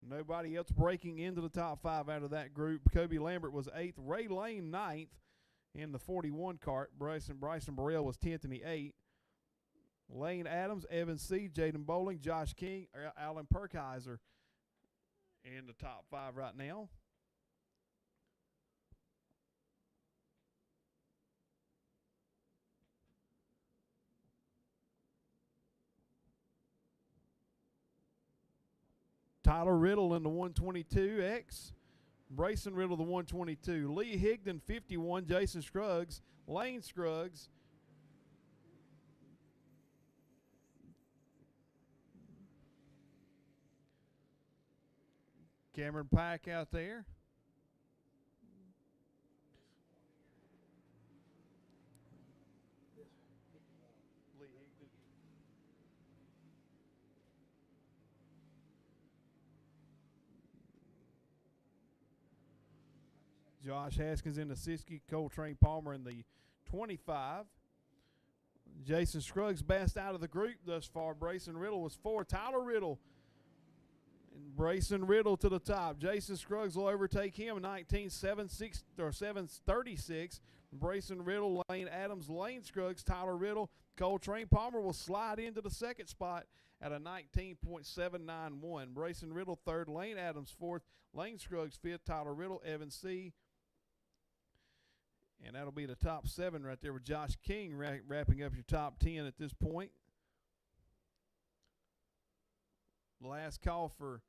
Nobody else breaking into the top 5 out of that group. Kobe Lambert was 8th. Ray Lane 9th in the 41 cart. Bryson Burrell was 10th in the 8. Lane Adams, Evan C., Jaden Bowling, Josh King, Alan Perkheiser in the top 5 right now. Tyler Riddle in the 122X. Brayson Riddle, the 122. Lee Higdon, 51. Jason Scruggs. Lane Scruggs. Cameron Pike out there. Josh Haskins in the 60, Coltrane Palmer in the 25. Jason Scruggs best out of the group thus far. Brayson Riddle was 4. Tyler Riddle and Brayson Riddle to the top. Jason Scruggs will overtake him 19.76 or 7:36. Brayson Riddle, Lane Adams, Lane Scruggs, Tyler Riddle, Coltrane Palmer will slide into the 2nd spot at a 19.791. Brayson Riddle 3rd, Lane Adams 4th, Lane Scruggs 5th, Tyler Riddle, Evan C. And that'll be the top 7 right there with Josh King wrapping up your top 10 at this point. Last call for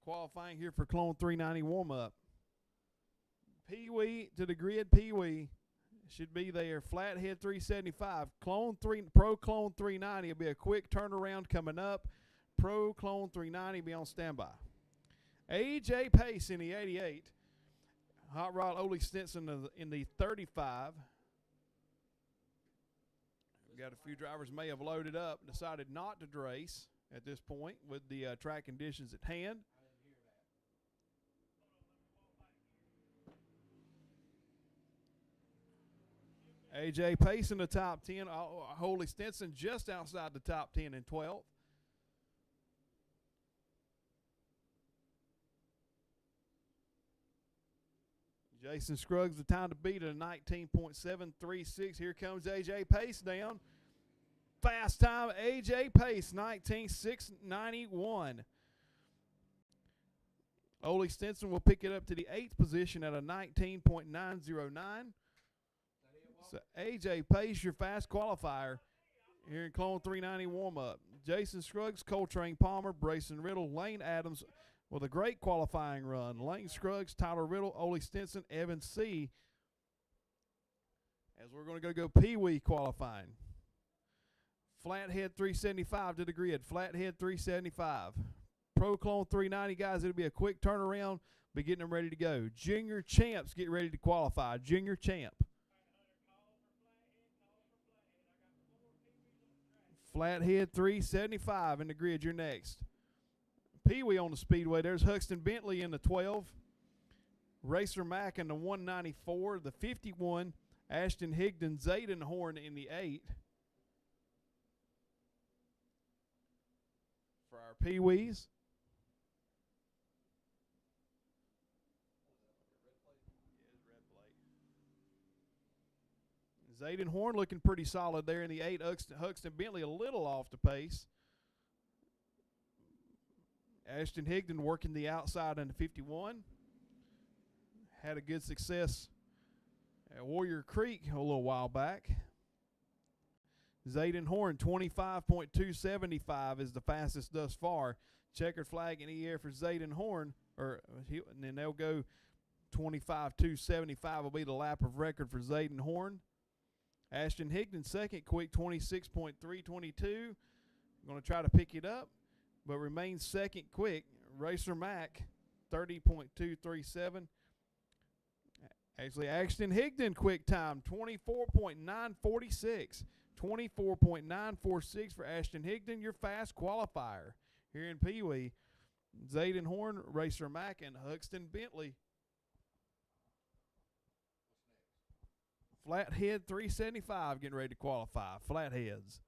qualifying here for Clone 390 warm-up. Pee Wee to the grid. Pee Wee should be there. Flathead 375. Pro Clone 390 will be a quick turnaround coming up. Pro Clone 390 be on standby. AJ Pace in the 88. Hot Rod Ole Stinson in the 35. We've got a few drivers may have loaded up, decided not to race at this point with the track conditions at hand. AJ Pace in the top 10. Holy Stinson just outside the top 10 in 12th. Jason Scruggs, the time to beat at a 19.736. Here comes AJ Pace down. Fast time, AJ Pace, 19.691. Ole Stinson will pick it up to the 8th position at a 19.909. So AJ Pace, your fast qualifier here in Clone 390 warm-up. Jason Scruggs, Coltrane Palmer, Brayson Riddle, Lane Adams with a great qualifying run. Lane Scruggs, Tyler Riddle, Ole Stinson, Evan C. As we're going to go Pee-wee qualifying. Flathead 375 to the grid. Flathead 375. Pro Clone 390, guys. It'll be a quick turnaround. Be getting them ready to go. Junior champs get ready to qualify. Junior champ. Flathead 375 in the grid. You're next. Pee-wee on the speedway. There's Huxton Bentley in the 12. Racer Mack in the 194. The 51. Ashton Higdon, Zayden Horn in the 8. For our Pee-wees. Zayden Horn looking pretty solid there in the 8. Huxton Bentley a little off the pace. Ashton Higdon working the outside in the 51. Had a good success at Warrior Creek a little while back. Zayden Horn, 25.275 is the fastest thus far. Checkered flag in the air for Zayden Horn, and then they'll go 25.275 will be the lap of record for Zayden Horn. Ashton Higdon second, quick 26.322. Going to try to pick it up, but remains second quick. Racer Mack, 30.237. Actually, Ashton Higdon quick time, 24.946. 24.946 for Ashton Higdon, your fast qualifier here in Pee-wee. Zayden Horn, Racer Mack, and Huxton Bentley. Flathead 375 getting ready to qualify. Flatheads.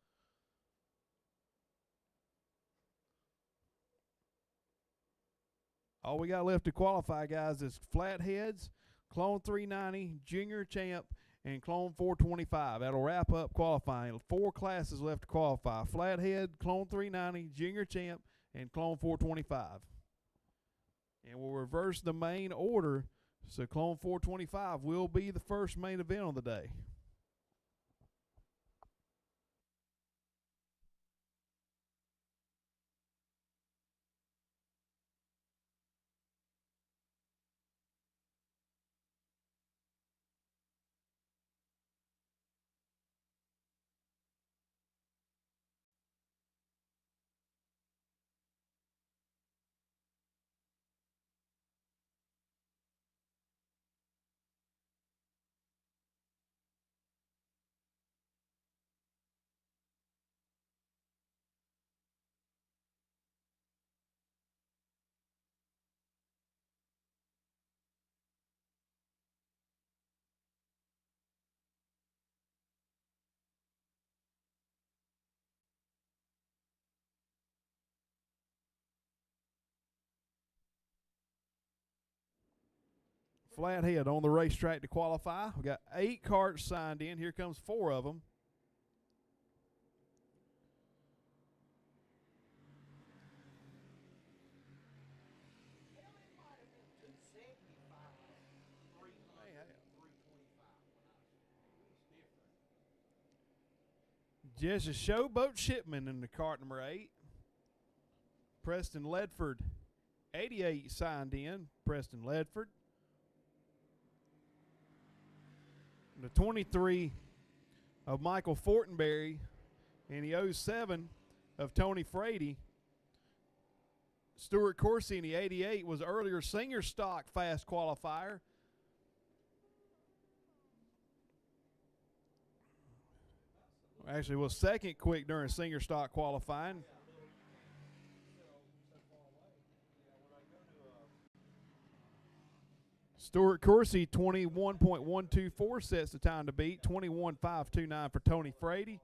All we got left to qualify, guys, is Flatheads, Clone 390, Junior Champ, and Clone 425. That'll wrap up qualifying. 4 classes left to qualify. Flathead, Clone 390, Junior Champ, and Clone 425. And we'll reverse the main order, so Clone 425 will be the first main event on the day. Flathead on the racetrack to qualify. We got 8 carts signed in. Here comes 4 of them. Jesse Showboat Shipman in the cart number 8. Preston Ledford, 88 signed in. Preston Ledford. The 23 of Michael Fortenberry and the 07 of Tony Frady. Stuart Coursey in the 88 was earlier senior stock fast qualifier. Actually was second quick during senior stock qualifying. Stuart Coursey, 21.124 sets the time to beat. 21.529 for Tony Frady.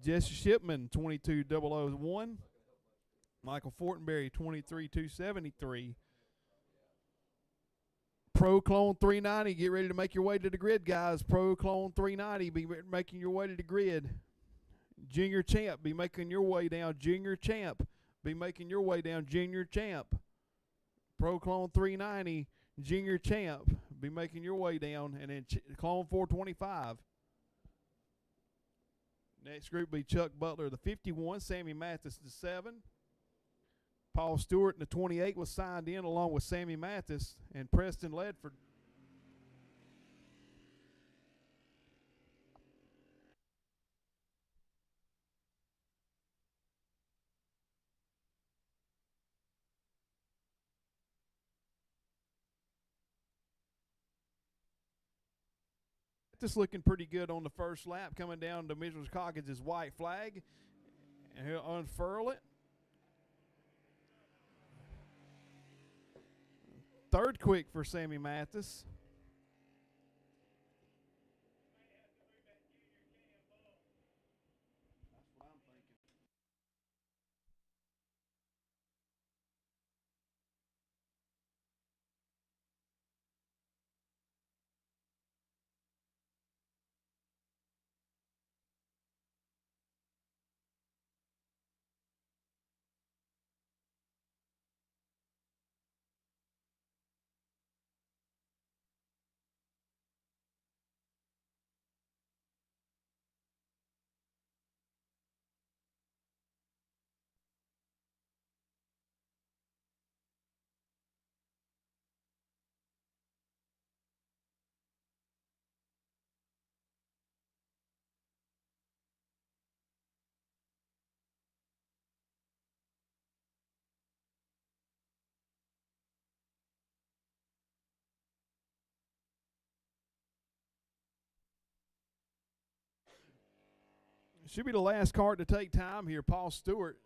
Jesse Shipman, 22.001. Michael Fortenberry, 23.273. Pro Clone 390, get ready to make your way to the grid, guys. Pro Clone 390, be making your way to the grid. Junior Champ, be making your way down. Junior Champ, be making your way down. Junior Champ. Pro Clone 390, Junior Champ, be making your way down. And then Clone 425. Next group be Chuck Butler, the 51. Sammy Mathis, the 7. Paul Stewart in the 28 was signed in along with Sammy Mathis and Preston Ledford. This looking pretty good on the first lap, coming down to Mitchell Coggins' white flag, and he'll unfurl it. Third quick for Sammy Mathis. Should be the last cart to take time here, Paul Stewart.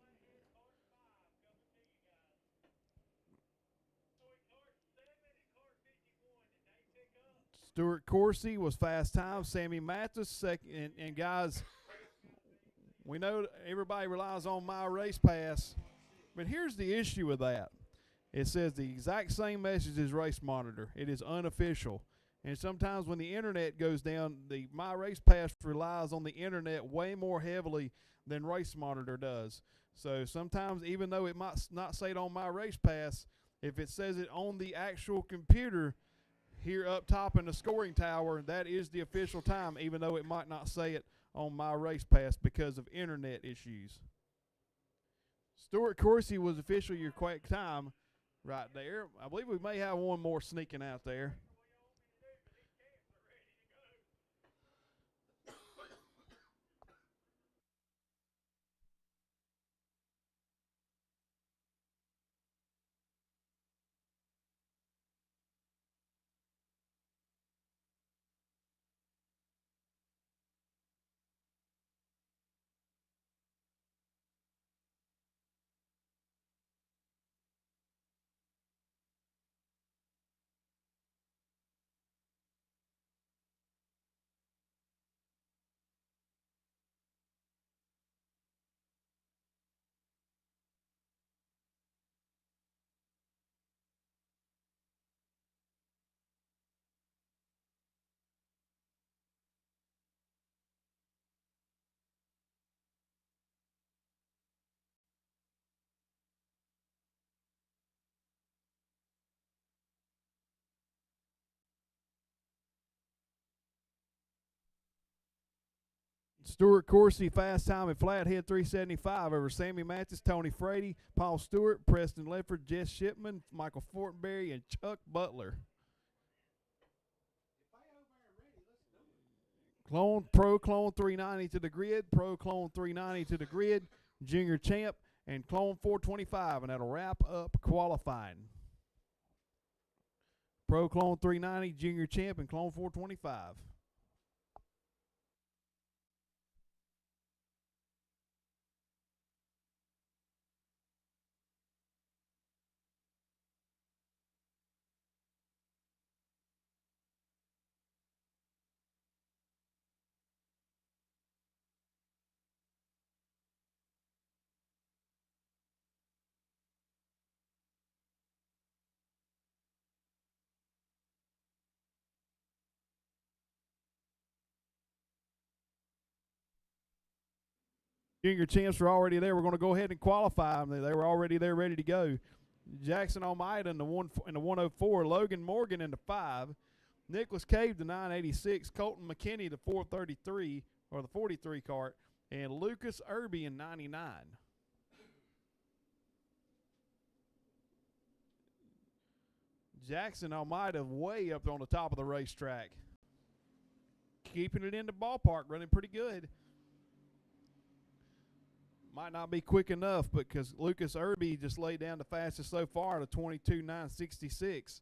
Stuart Coursey was fast time. Sammy Mathis second. And guys, we know everybody relies on My Race Pass, but here's the issue with that. It says the exact same message as Race Monitor. It is unofficial. And sometimes when the internet goes down, the My Race Pass relies on the internet way more heavily than Race Monitor does. So sometimes, even though it might not say it on My Race Pass, if it says it on the actual computer here up top in the scoring tower, that is the official time, even though it might not say it on My Race Pass because of internet issues. Stuart Coursey was officially your quick time right there. I believe we may have one more sneaking out there. Stuart Coursey fast time at Flathead 375 over Sammy Mathis, Tony Frady, Paul Stewart, Preston Ledford, Jess Shipman, Michael Fortenberry, and Chuck Butler. Clone 390 to the grid, Pro Clone 390 to the grid, Junior Champ, and Clone 425, and that'll wrap up qualifying. Pro Clone 390, Junior Champ, and Clone 425. Junior champs were already there. We're going to go ahead and qualify them. They were already there, ready to go. Jackson Almeida in the 104. Logan Morgan in the 5. Nicholas Cave the 986. Colton McKinney the 433 or the 43 cart, and Lucas Irby in 99. Jackson Almeida way up on the top of the racetrack. Keeping it in the ballpark, running pretty good. Might not be quick enough, but because Lucas Irby just laid down the fastest so far at a 22.966.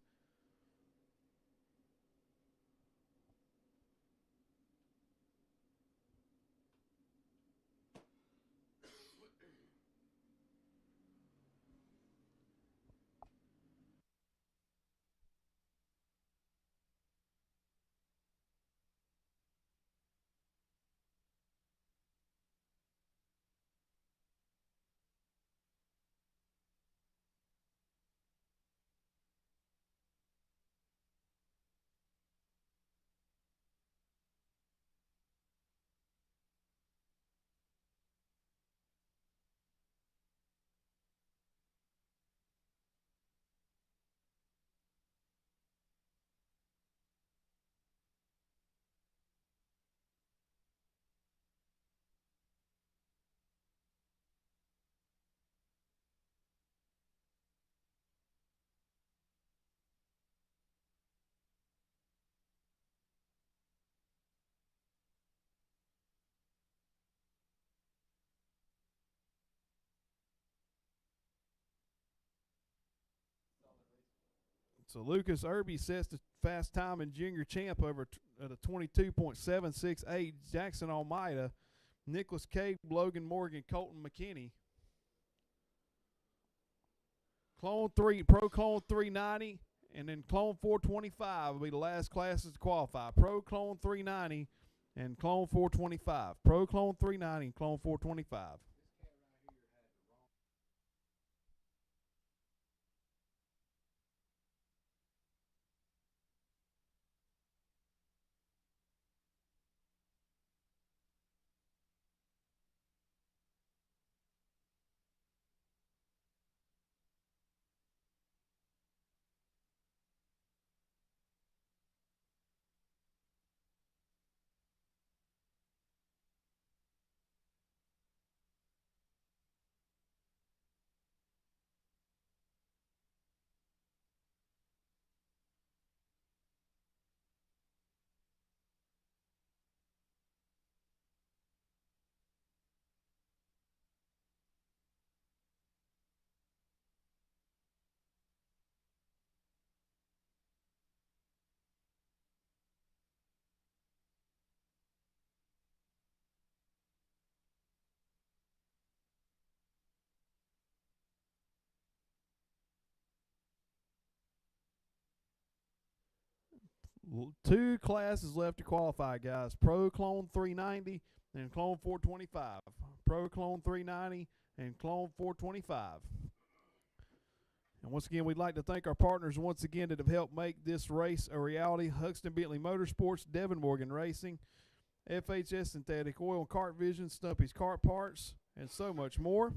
So Lucas Irby sets the fast time in junior champ over at a 22.768. Jackson Almeida, Nicholas Cave, Logan Morgan, Colton McKinney. Clone 3, Pro Clone 390, and then Clone 425 will be the last classes to qualify. Pro Clone 390 and Clone 425. Pro Clone 390 and Clone 425. Two classes left to qualify, guys. Pro Clone 390 and Clone 425. Pro Clone 390 and Clone 425. And once again, we'd like to thank our partners once again that have helped make this race a reality. Huxton Bentley Motorsports, Devin Morgan Racing, FHS Synthetic Oil, KartVision, Stumpy's Kart Parts, and so much more.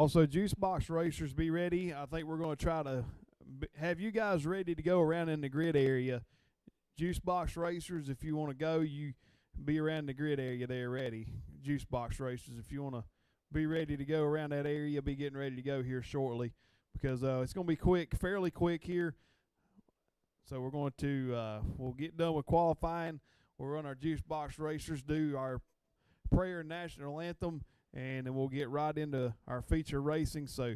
Also, juice box racers, be ready. I think we're going to try to have you guys ready to go around in the grid area. Juice box racers, if you want to go, you be around the grid area there ready. Juice box racers, if you want to be ready to go around that area, be getting ready to go here shortly, because it's going to be quick, fairly quick here. So we're going to we'll get done with qualifying. We'll run our juice box racers, do our prayer and national anthem, and then we'll get right into our feature racing. So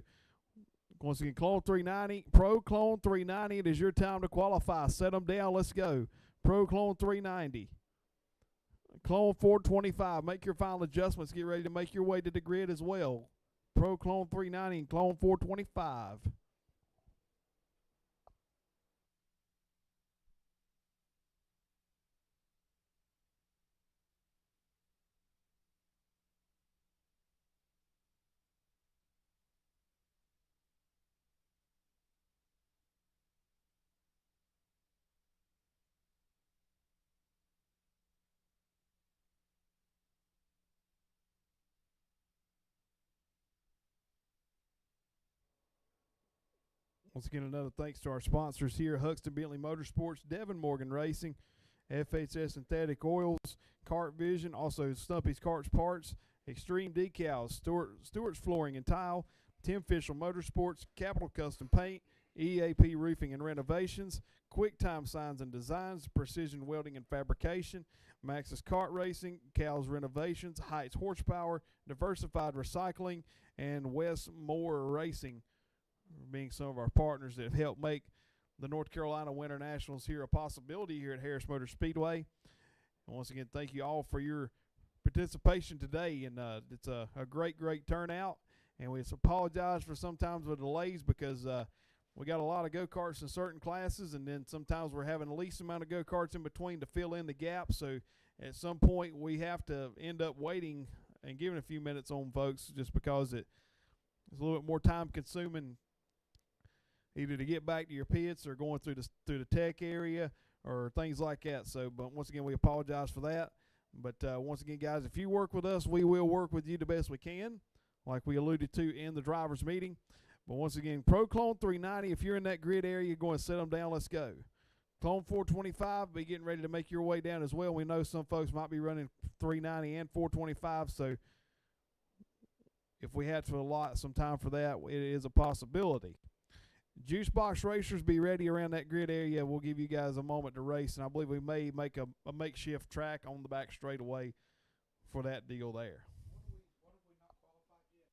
once again, Clone 390, Pro Clone 390, it is your time to qualify. Set them down, let's go. Pro Clone 390. Clone 425, make your final adjustments. Get ready to make your way to the grid as well. Pro Clone 390 and Clone 425. Once again, another thanks to our sponsors here, Huxton Bentley Motorsports, Devin Morgan Racing, FHS Synthetic Oils, KartVision, also Stumpy's Karts Parts, Extreme Decals, Stewart's Flooring and Tile, Tim Fishel Motorsports, Capital Custom Paint, EAP Roofing and Renovations, Quick Time Signs and Designs, Precision Welding and Fabrication, Max's Kart Racing, Cal's Renovations, Heights Horsepower, Diversified Recycling, and Wes Moore Racing, being some of our partners that have helped make the North Carolina Winter Nationals here a possibility here at Harris Speedway. And once again, thank you all for your participation today, and it's a great turnout. And we apologize for sometimes the delays, because we got a lot of go-karts in certain classes, and then sometimes we're having the least amount of go-karts in between to fill in the gap. So at some point we have to end up waiting and giving a few minutes on folks, just because it's a little bit more time consuming, either to get back to your pits or going through the tech area or things like that. So, but once again, we apologize for that. But once again, guys, if you work with us, we will work with you the best we can, like we alluded to in the drivers' meeting. But once again, Pro Clone 390, if you're in that grid area, you're going to set them down. Let's go. Clone 425, be getting ready to make your way down as well. We know some folks might be running 390 and 425, so if we had to allot some time for that, it is a possibility. Juice box racers, be ready around that grid area. We'll give you guys a moment to race, and I believe we may make a makeshift track on the back straightaway for that deal there. What have we not qualified yet?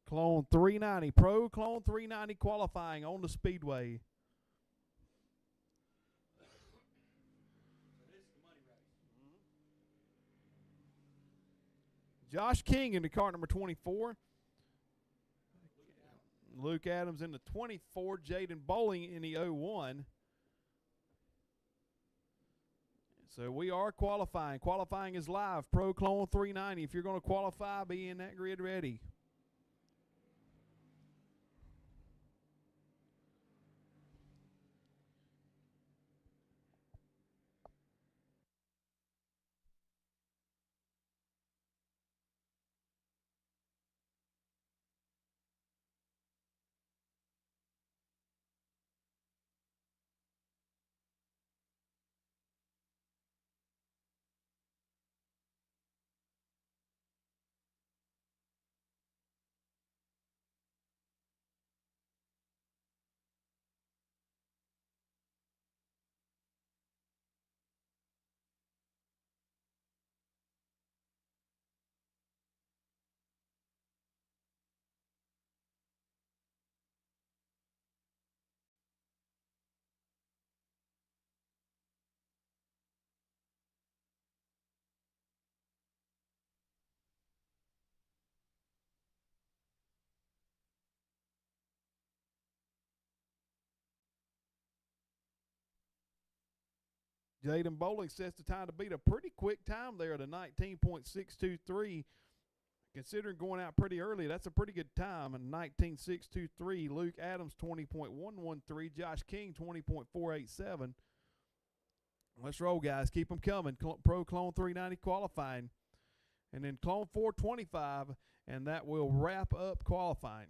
Clone 390, Pro Clone 390 qualifying on the Speedway. So this is the money race. Josh King in the car number 24. Luke Adams in the 24. Jaden Bowling in the 01. So we are qualifying. Qualifying is live. Pro Clone 390. If you're going to qualify, be in that grid ready. Jaden Bowling sets the time to beat a pretty quick time there at a 19.623. Considering going out pretty early, that's a pretty good time. And 19.623. Luke Adams 20.113. Josh King 20.487. Let's roll, guys. Keep them coming. Pro Clone 390 qualifying. And then Clone 425, and that will wrap up qualifying.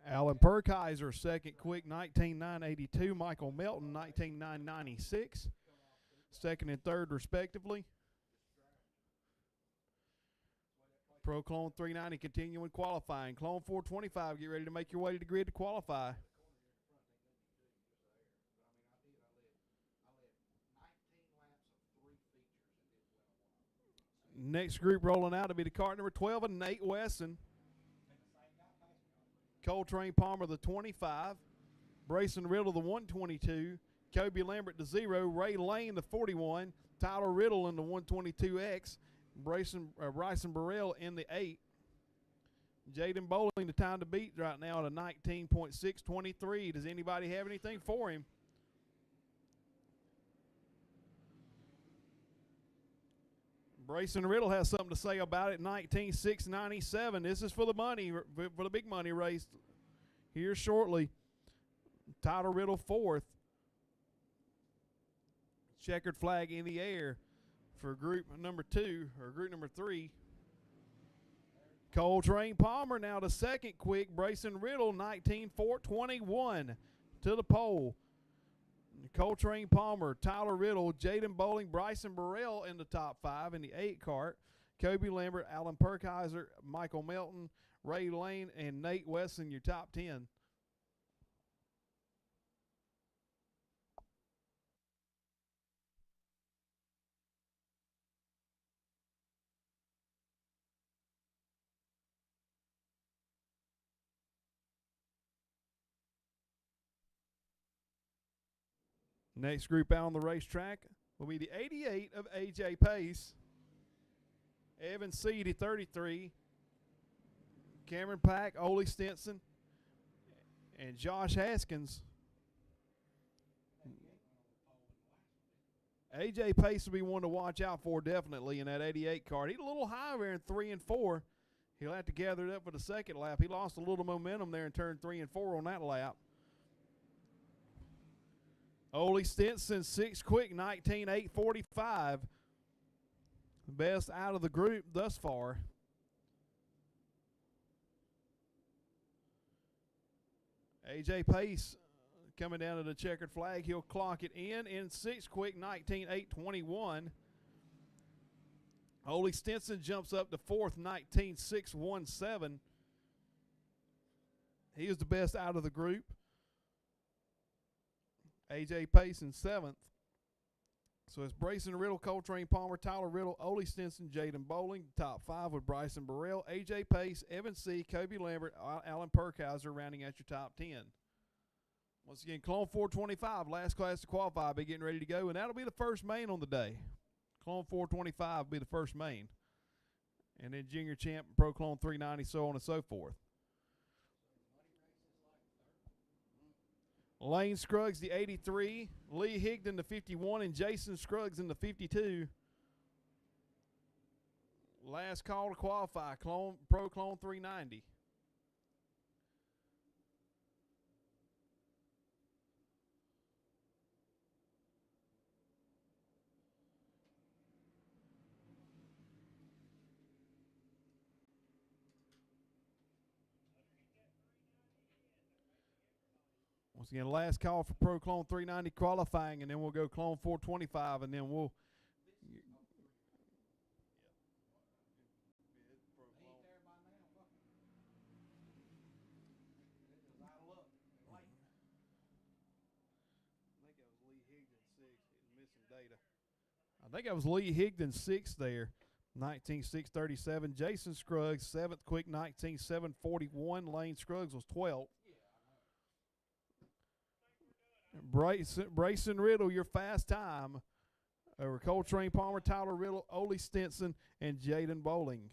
Alan Perkaiser, second quick, 19.982. Michael Melton, 19.996. Second and third, respectively. Pro Clone 390 continuing qualifying. Clone 425, get ready to make your way to the grid to qualify. Next group rolling out to be the cart number 12 and Nate Wesson. Coltrane Palmer, the 25. Brayson Riddle, the 122. Kobe Lambert, the 0. Ray Lane, the 41. Tyler Riddle in the 122X. Bryson Burrell in the 8. Jaden Bowling, the time to beat right now at a 19.623. Does anybody have anything for him? Brayson Riddle has something to say about it. 19.697. This is for the money, for the big money race here shortly. Tyler Riddle fourth. Checkered flag in the air for group number 2 or group number 3. Coltrane Palmer now the second quick. Brayson Riddle 19.421 to the pole. Coltrane Palmer, Tyler Riddle, Jaden Bowling, Bryson Burrell in the top 5 in the 8 cart. Kobe Lambert, Alan Perkaiser, Michael Melton, Ray Lane, and Nate Wesson, your top 10. Next group out on the racetrack will be the 88 of A.J. Pace, Evan Seedy, 33, Cameron Pack, Ole Stinson, and Josh Haskins. A.J. Pace will be one to watch out for definitely in that 88 card. He's a little high there in 3 and 4. He'll have to gather it up for the second lap. He lost a little momentum there in turn 3 and 4 on that lap. Ole Stinson, 6 quick, 19.845. Best out of the group thus far. A.J. Pace coming down to the checkered flag. He'll clock it in 6 quick, 19.821. Ole Stinson jumps up to 4th, 19.617. He is the best out of the group. A.J. Pace in 7th. So it's Brayson Riddle, Coltrane Palmer, Tyler Riddle, Ole Stinson, Jaden Bowling. Top 5 with Bryson Burrell, A.J. Pace, Evan C., Kobe Lambert, Alan Perkaiser rounding out your top 10. Once again, Clone 425, last class to qualify, be getting ready to go, and that'll be the first main on the day. Clone 425 will be the first main. And then Junior Champ, Pro Clone 390, so on and so forth. Lane Scruggs, the 83. Lee Higdon, the 51. And Jason Scruggs in the 52. Last call to qualify, Pro Clone 390. Once again, last call for Pro Clone 390 qualifying, and then we'll go Clone 425, and then we'll. They ain't there by now, fuck 'em. They're just out of luck. They're late. I think that was Lee Higdon 6. He was missing data. I think that was Lee Higdon 6 there. 19.637. Jason Scruggs, 7th quick, 19.741. Lane Scruggs was 12th. Brayson Riddle, your fast time over Coltrane Palmer, Tyler Riddle, Ole Stinson, and Jaden Bowling.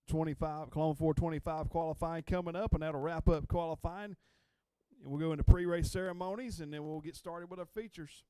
Clone 425 qualifying coming up, and that'll wrap up qualifying. And we'll go into pre-race ceremonies, and then we'll get started with our features.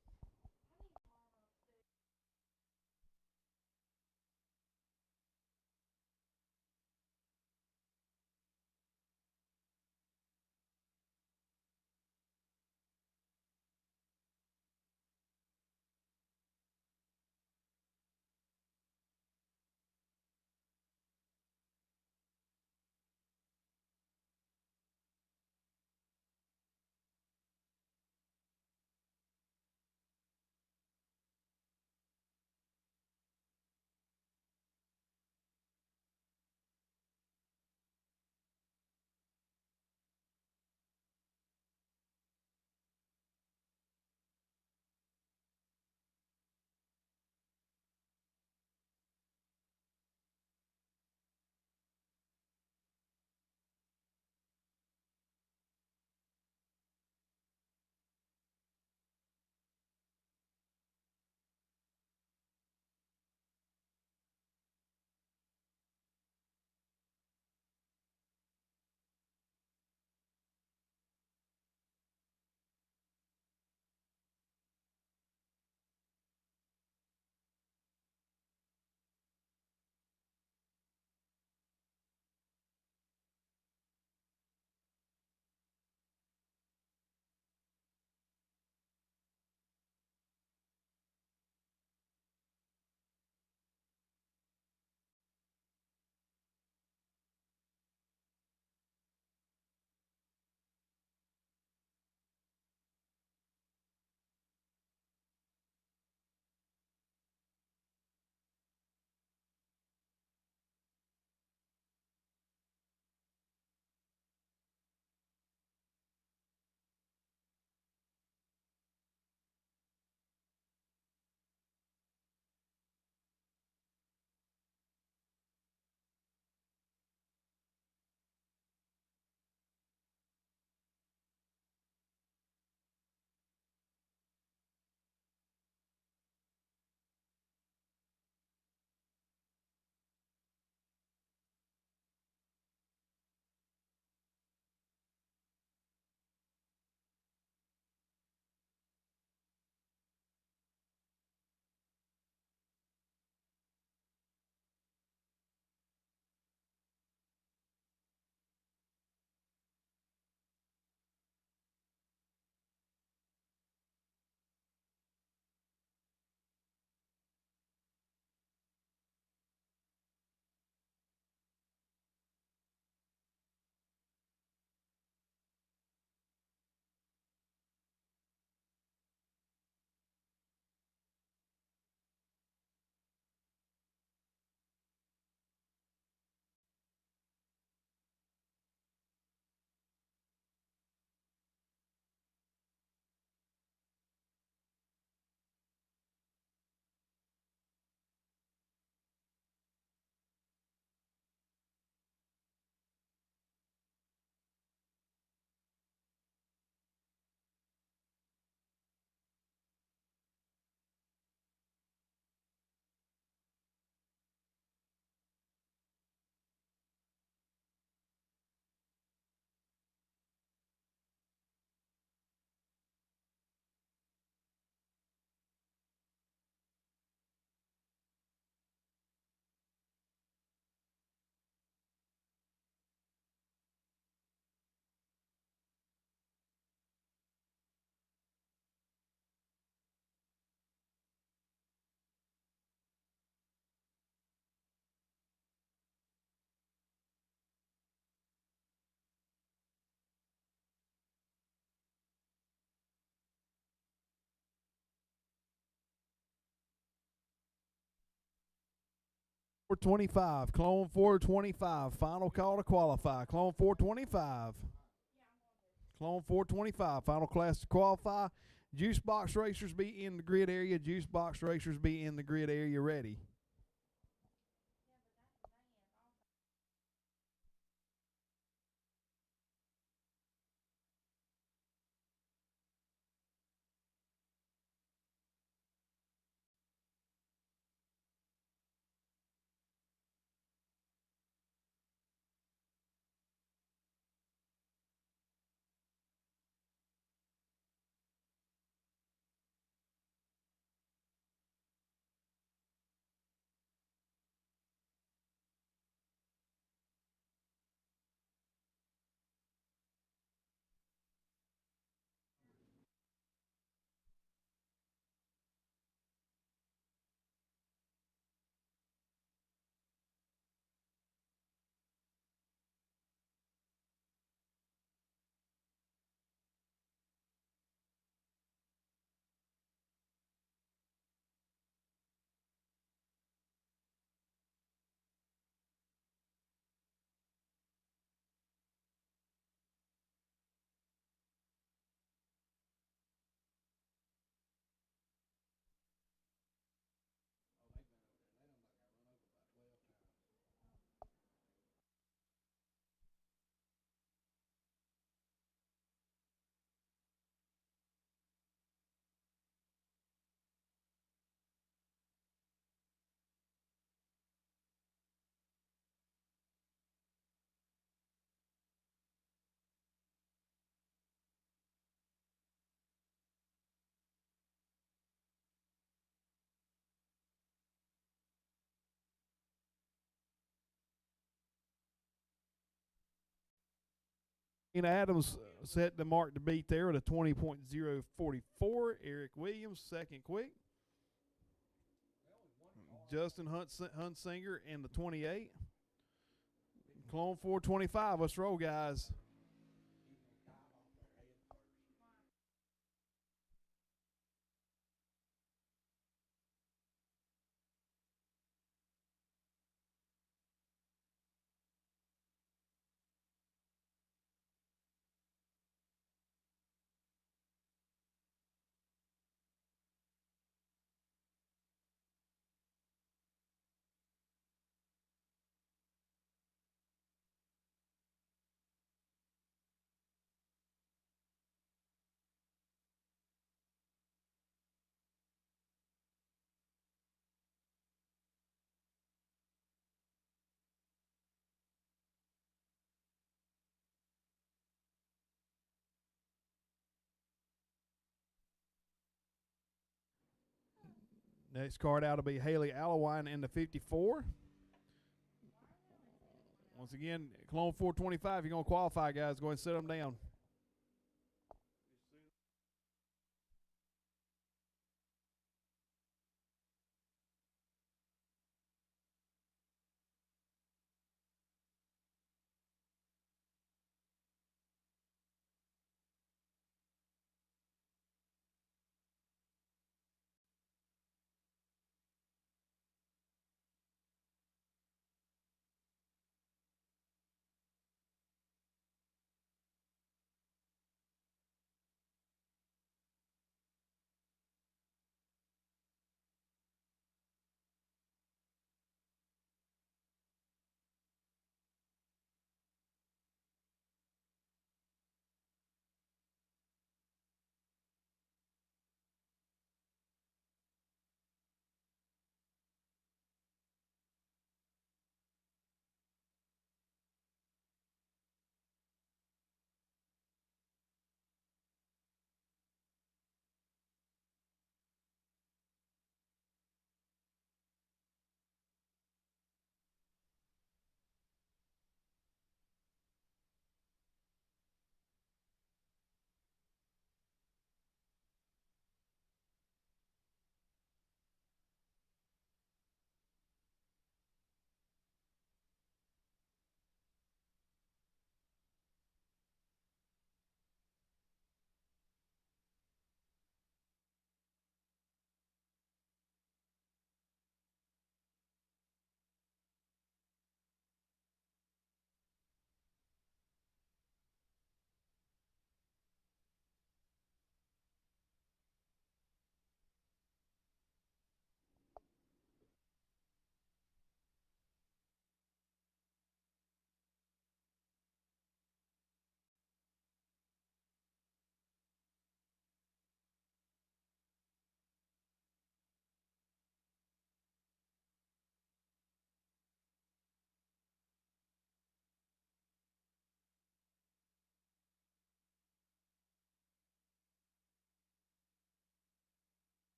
425. Clone 425. Final call to qualify. Clone 425. Clone 425. Final class to qualify. Juice box racers be in the grid area. Juice box racers be in the grid area ready. Adams set the mark to beat there at a 20.044. Eric Williams, second quick. Justin Hunsinger in the 28. Clone 425. Let's roll, guys. Next card out will be Haley Allowine in the 54. Once again, Clone 425. You're going to qualify, guys. Go ahead and set them down.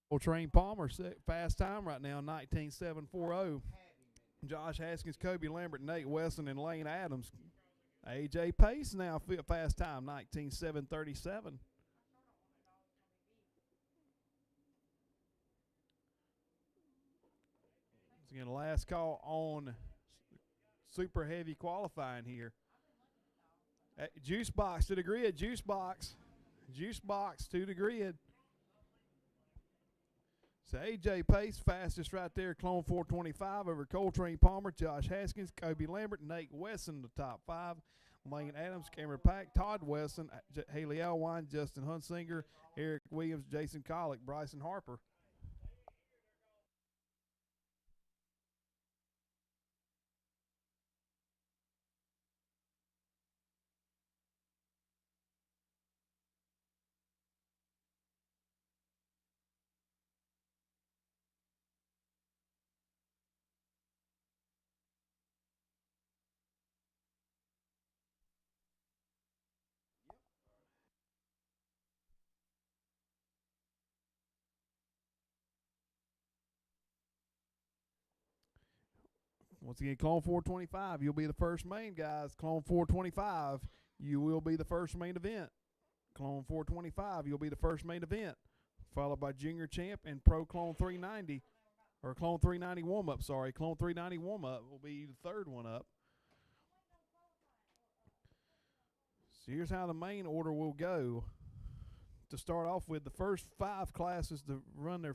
Coltrane Palmer, fast time right now, 19.740. Josh Haskins, Kobe Lambert, Nate Wesson, and Lane Adams. AJ Pace now fast time, 19.737. Again, last call on super heavy qualifying here. Juice box to the grid. Juice box to the grid. So AJ Pace, fastest right there, Clone 425 over Coltrane Palmer, Josh Haskins, Kobe Lambert, Nate Wesson, the top 5. Lane Adams, Cameron Pack, Todd Wesson, Haley Elwine, Justin Hunsinger, Eric Williams, Jason Collick, Bryson Harper. Once again, Clone 425, you'll be the first main, guys. Clone 425, you will be the first main event. Clone 425, you'll be the first main event, followed by Junior Champ and Pro Clone 390, or Clone 390 warm-up, sorry. Clone 390 warm-up will be the third one up. So here's how the main order will go. To start off with, the first 5 classes to run their